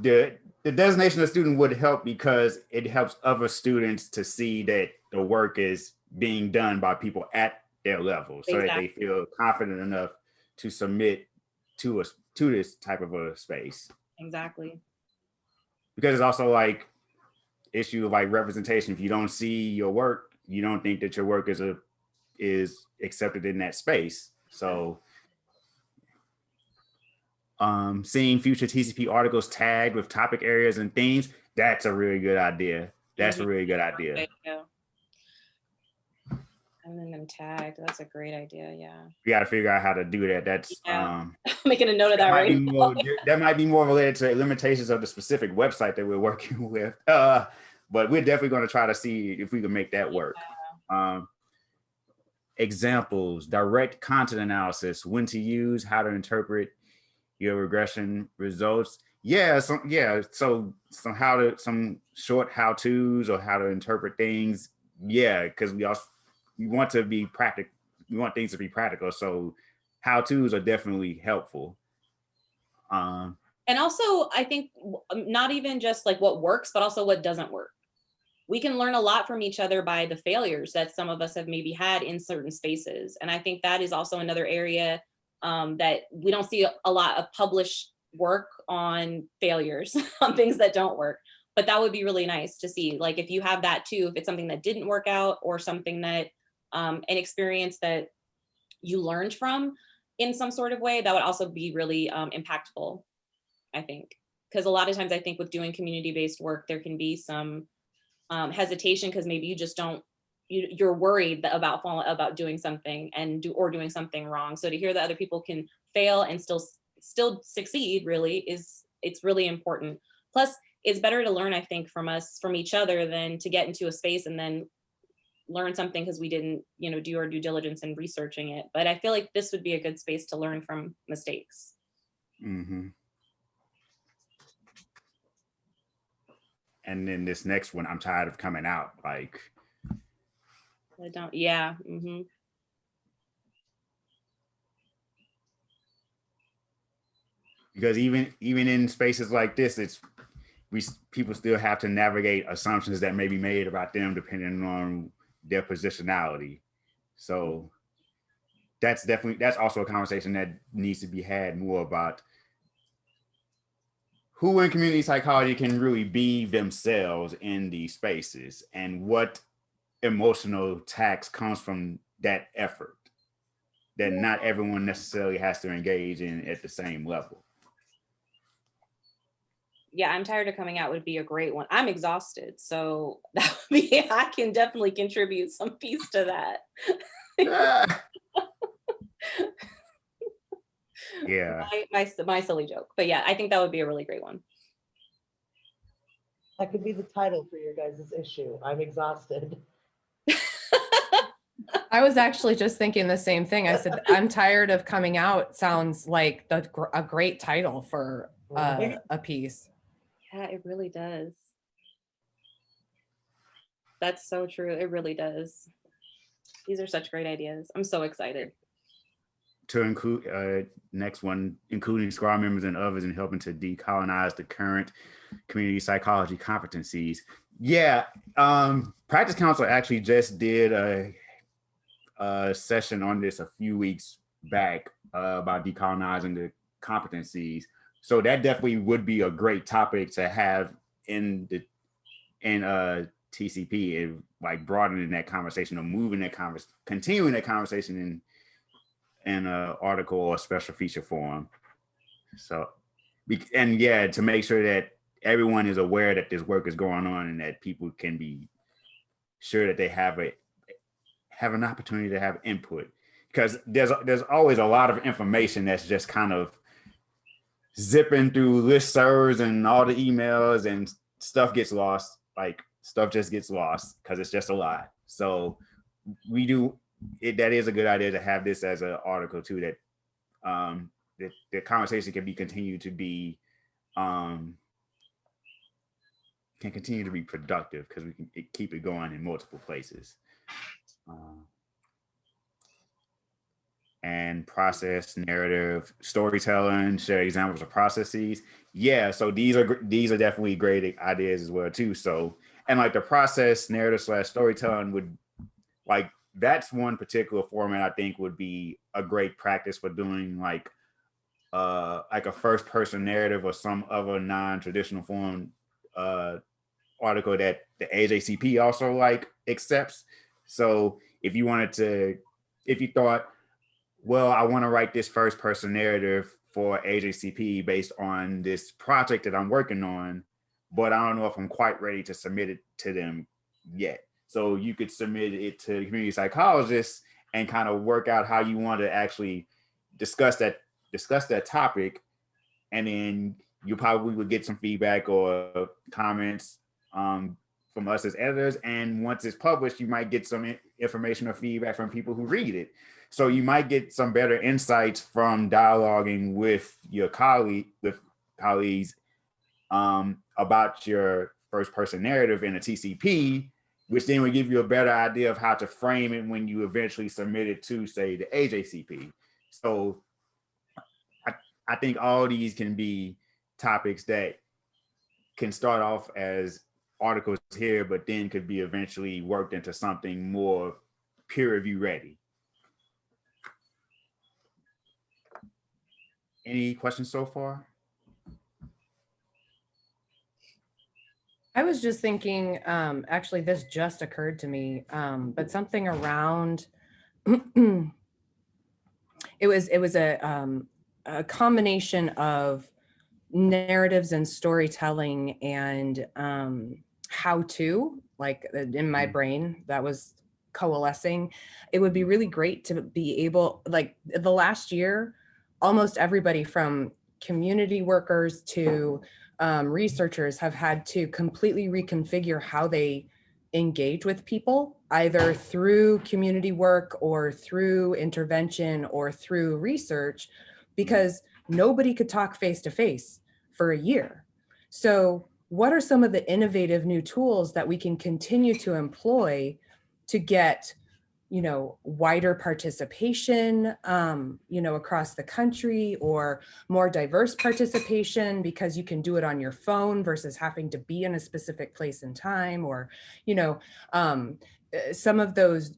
the designation of student would help, because it helps other students to see that the work is being done by people at their level, so that they feel confident enough to submit to this type of a space. Exactly. Because it's also like issue of like representation. If you don't see your work, you don't think that your work is accepted in that space. So seeing future TCP articles tagged with topic areas and themes, that's a really good idea. That's a really good idea. Having them tagged, that's a great idea, yeah. We got to figure out how to do that. That's Yeah. Making a note of that might right be now. more, that might be more related to limitations of the specific website that we're working with. But we're definitely going to try to see if we can make that work. Examples, direct content analysis, when to use, how to interpret your regression results. Yeah, so some short how-tos or how to interpret things. Yeah, because we want to be practical. We want things to be practical. So how-tos are definitely helpful. And also, I think not even just like what works, but also what doesn't work. We can learn a lot from each other by the failures that some of us have maybe had in certain spaces. And I think that is also another area that we don't see a lot of published work on failures, on things that don't work. But that would be really nice to see. Like if you have that too, if it's something that didn't work out or something that, an experience that you learned from in some sort of way, that would also be really impactful, I think. Because a lot of times I think with doing community-based work, there can be some hesitation because maybe you just don't, you're worried about doing something or doing something wrong. So to hear that other people can fail and still succeed really it's really important. Plus it's better to learn, I think, from each other than to get into a space and then learn something because we didn't, do our due diligence in researching it. But I feel like this would be a good space to learn from mistakes. Mm-hmm. And then this next one, I'm tired of coming out. Like, I don't, yeah. Mm-hmm. Because even in spaces like this, people still have to navigate assumptions that may be made about them depending on their positionality. So that's also a conversation that needs to be had more about who in community psychology can really be themselves in these spaces and what emotional tax comes from that effort that not everyone necessarily has to engage in at the same level. Yeah, I'm tired of coming out would be a great one. I'm exhausted, so that would be, I can definitely contribute some piece to that. Yeah. My silly joke, but yeah, I think that would be a really great one. That could be the title for your guys' issue. I'm exhausted. I was actually just thinking the same thing. I said, I'm tired of coming out sounds like a great title for a piece. Yeah, it really does. That's so true. It really does. These are such great ideas. I'm so excited. To include next one, including SCraw members and others in helping to decolonize the current community psychology competencies. Yeah, Practice Council actually just did a session on this a few weeks back about decolonizing the competencies. So that definitely would be a great topic to have in TCP, and like broadening that conversation or continuing that conversation in an article or special feature form. So, and yeah, to make sure that everyone is aware that this work is going on and that people can be sure that they have an opportunity to have input, because there's always a lot of information that's just kind of zipping through listservs and all the emails, and stuff gets lost. Like stuff just gets lost because it's just a lot. So that is a good idea to have this as an article too, that the conversation can continue to be productive because we can keep it going in multiple places. And process, narrative, storytelling, share examples of processes. Yeah, so these are definitely great ideas as well too. So, and like the process, narrative / storytelling would, like, that's one particular format I think would be a great practice for doing like a first person narrative or some other non-traditional form article that the AJCP also like accepts. So if you thought, well, I want to write this first person narrative for AJCP based on this project that I'm working on, but I don't know if I'm quite ready to submit it to them yet. So you could submit it to the community psychologist and kind of work out how you want to actually discuss that topic. And then you probably would get some feedback or comments from us as editors. And once it's published, you might get some information or feedback from people who read it. So you might get some better insights from dialoguing with your colleagues about your first person narrative in a TCP, which then would give you a better idea of how to frame it when you eventually submit it to, say, the AJCP. So I think all these can be topics that can start off as articles here, but then could be eventually worked into something more peer review ready. Any questions so far? I was just thinking, actually, this just occurred to me, but something around, it was a combination of narratives and storytelling and how to, like in my brain, that was coalescing. It would be really great to be able, like the last year, almost everybody from community workers to researchers have had to completely reconfigure how they engage with people, either through community work or through intervention or through research, because nobody could talk face to face for a year. So what are some of the innovative new tools that we can continue to employ to get, you know, wider participation, you know, across the country, or more diverse participation because you can do it on your phone versus having to be in a specific place and time, or, you know, some of those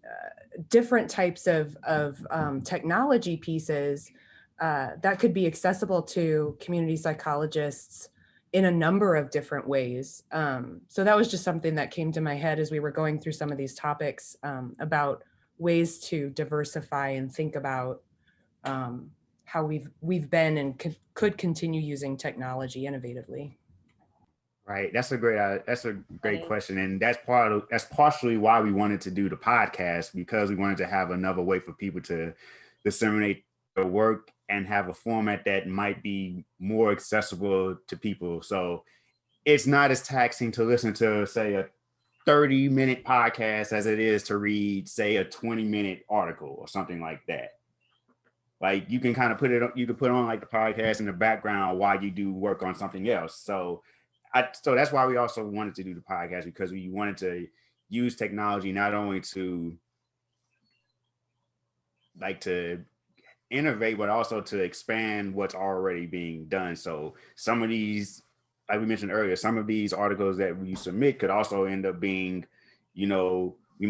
different types of technology pieces that could be accessible to community psychologists in a number of different ways. So that was just something that came to my head as we were going through some of these topics about ways to diversify and think about how we've been and could continue using technology innovatively. Right, that's a great question, and that's partially why we wanted to do the podcast, because we wanted to have another way for people to disseminate their work and have a format that might be more accessible to people. So it's not as taxing to listen to, say, a 30-minute podcast as it is to read, say, a 20-minute article or something like that. Like you can kind of you can put on like the podcast in the background while you do work on something else. So that's why we also wanted to do the podcast, because we wanted to use technology not only to innovate, but also to expand what's already being done. So some of these, like we mentioned earlier, some of these articles that we submit could also end up being, you know, we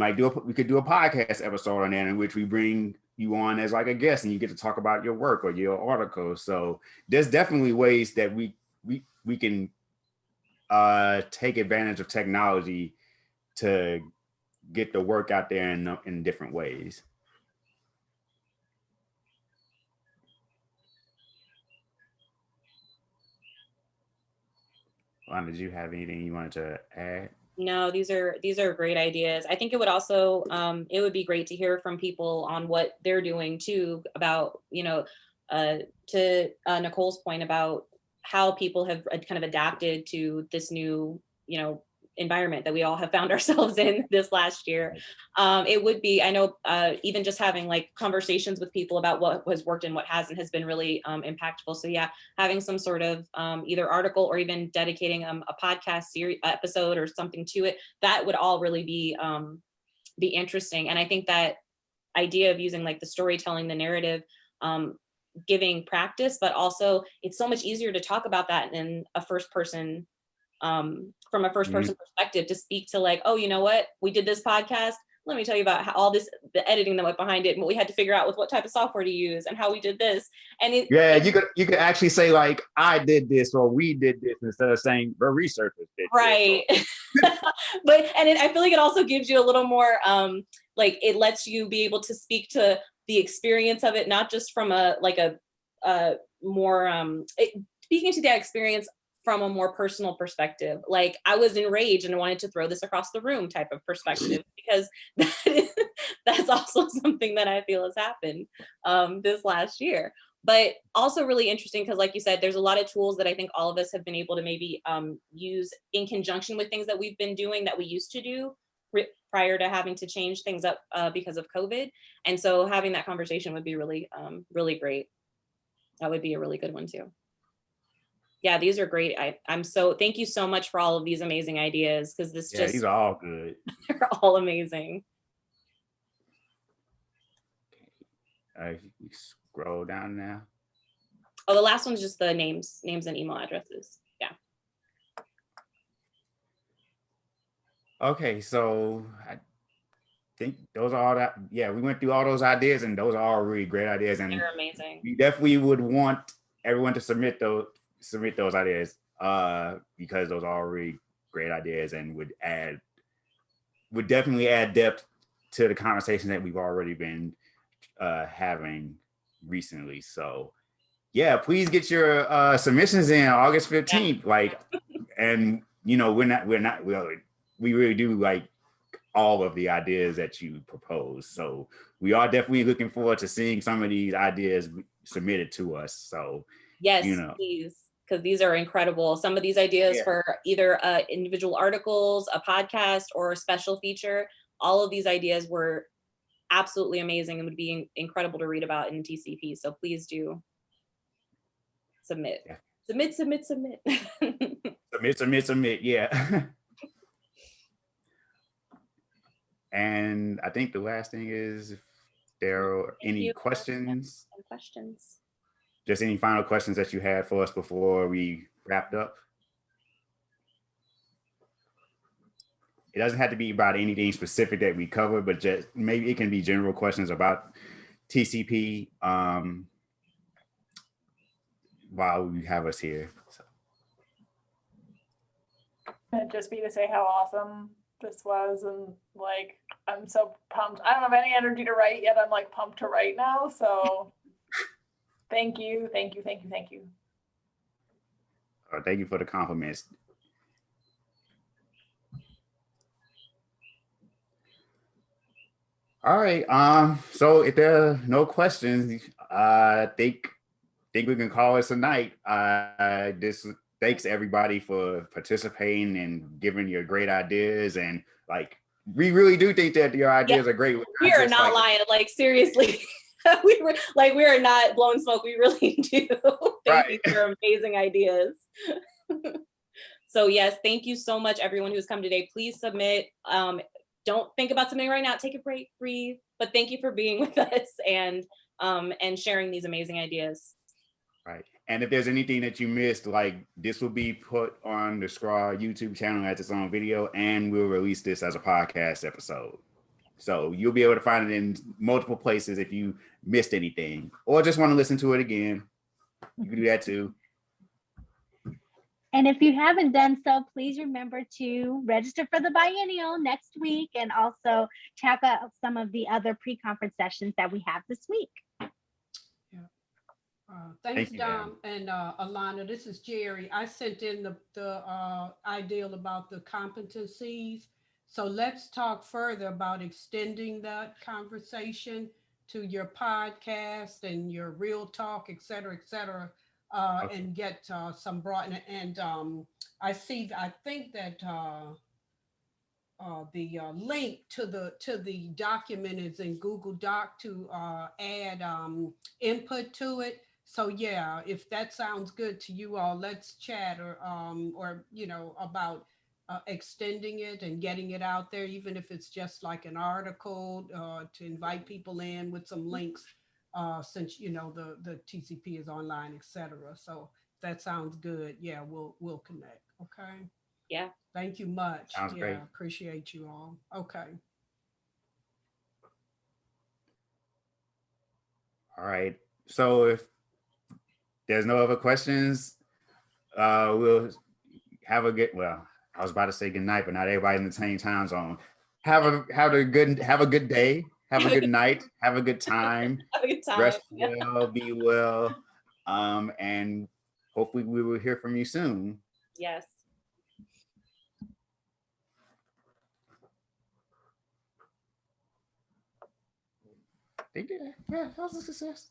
could do a podcast episode on that in which we bring you on as like a guest and you get to talk about your work or your article. So there's definitely ways that we can take advantage of technology to get the work out there in different ways. Lana, did you have anything you wanted to add? No, these are great ideas. I think it would also it would be great to hear from people on what they're doing too, about, you know, to Nicole's point about how people have kind of adapted to this new, you know, environment that we all have found ourselves in this last year. It would be, I know, even just having like conversations with people about what has worked and what hasn't has been really impactful. So yeah, having some sort of either article or even dedicating a podcast series episode or something to it, that would all really be interesting. And I think that idea of using like the storytelling, the narrative, giving practice, but also it's so much easier to talk about that in a first person, from a first person perspective, to speak to like, oh, you know what, we did this podcast, let me tell you about how all this, the editing that went behind it and what we had to figure out with what type of software to use and how we did this. And you could actually say like, I did this or we did this, instead of saying the researchers did right. this. But I feel like it also gives you a little more like, it lets you be able to speak to the experience of it, not just from a more speaking to that experience from a more personal perspective. Like I was enraged and wanted to throw this across the room type of perspective, because that's also something that I feel has happened this last year. But also really interesting because, like you said, there's a lot of tools that I think all of us have been able to maybe use in conjunction with things that we've been doing that we used to do prior to having to change things up because of COVID. And so having that conversation would be really, really great. That would be a really good one too. Yeah, these are great. Thank you so much for all of these amazing ideas, because these are all good. They're all amazing. You scroll down now. Oh, the last one's just the names and email addresses. Yeah. Okay, so I think those are all that. Yeah, we went through all those ideas, and those are all really great ideas. And they're amazing. We definitely would want everyone to submit those ideas because those are all really great ideas and would definitely add depth to the conversation that we've already been having recently. So yeah, please get your submissions in August 15th. Yeah. Like, and you know, we really do like all of the ideas that you propose. So we are definitely looking forward to seeing some of these ideas submitted to us. So yes, please, because these are incredible. Some of these ideas for either individual articles, a podcast, or a special feature, all of these ideas were absolutely amazing and would be incredible to read about in TCP. So please do submit. Yeah. Submit. Submit. Yeah. And I think the last thing is, if there are any questions. Just any final questions that you had for us before we wrapped up? It doesn't have to be about anything specific that we covered, but just maybe it can be general questions about TCP while we have us here. So. It'd just be to say how awesome this was, and like I'm so pumped. I don't have any energy to write yet. I'm like pumped to write now. So thank you. Thank you for the compliments. All right. So if there are no questions, I think we can call it a night. Thanks everybody for participating and giving your great ideas, and like we really do think that your ideas are great. We are not lying. Like seriously, we are not blowing smoke. We really do. Thank you for amazing ideas. So yes, thank you so much, everyone who's come today. Please submit. Don't think about something right now. Take a break, breathe. But thank you for being with us and sharing these amazing ideas. Right. And if there's anything that you missed, like this will be put on the SCraw YouTube channel as its own video, and we'll release this as a podcast episode. So you'll be able to find it in multiple places if you missed anything or just want to listen to it again. You can do that too. And if you haven't done so, please remember to register for the biennial next week, and also check out some of the other pre-conference sessions that we have this week. Thanks, Dom and Alana. This is Jerry. I sent in the ideal about the competencies. So let's talk further about extending that conversation to your podcast and your real talk, et cetera, and get some broad. And I think that the link to the document is in Google Doc to add input to it. So yeah, if that sounds good to you all, let's chat or you know, about extending it and getting it out there, even if it's just like an article to invite people in with some links, since you know the TCP is online, etc. So if that sounds good, yeah, we'll connect. Okay. Yeah. Thank you much. Sounds great. Appreciate you all. Okay. All right. So if there's no other questions, we'll have a good, well, I was about to say good night, but not everybody in the same time zone. Have a good day, have a good night, have a good time. Have a good time. Rest well, be well, and hopefully we will hear from you soon. Yes. They did it. Yeah, that was a success.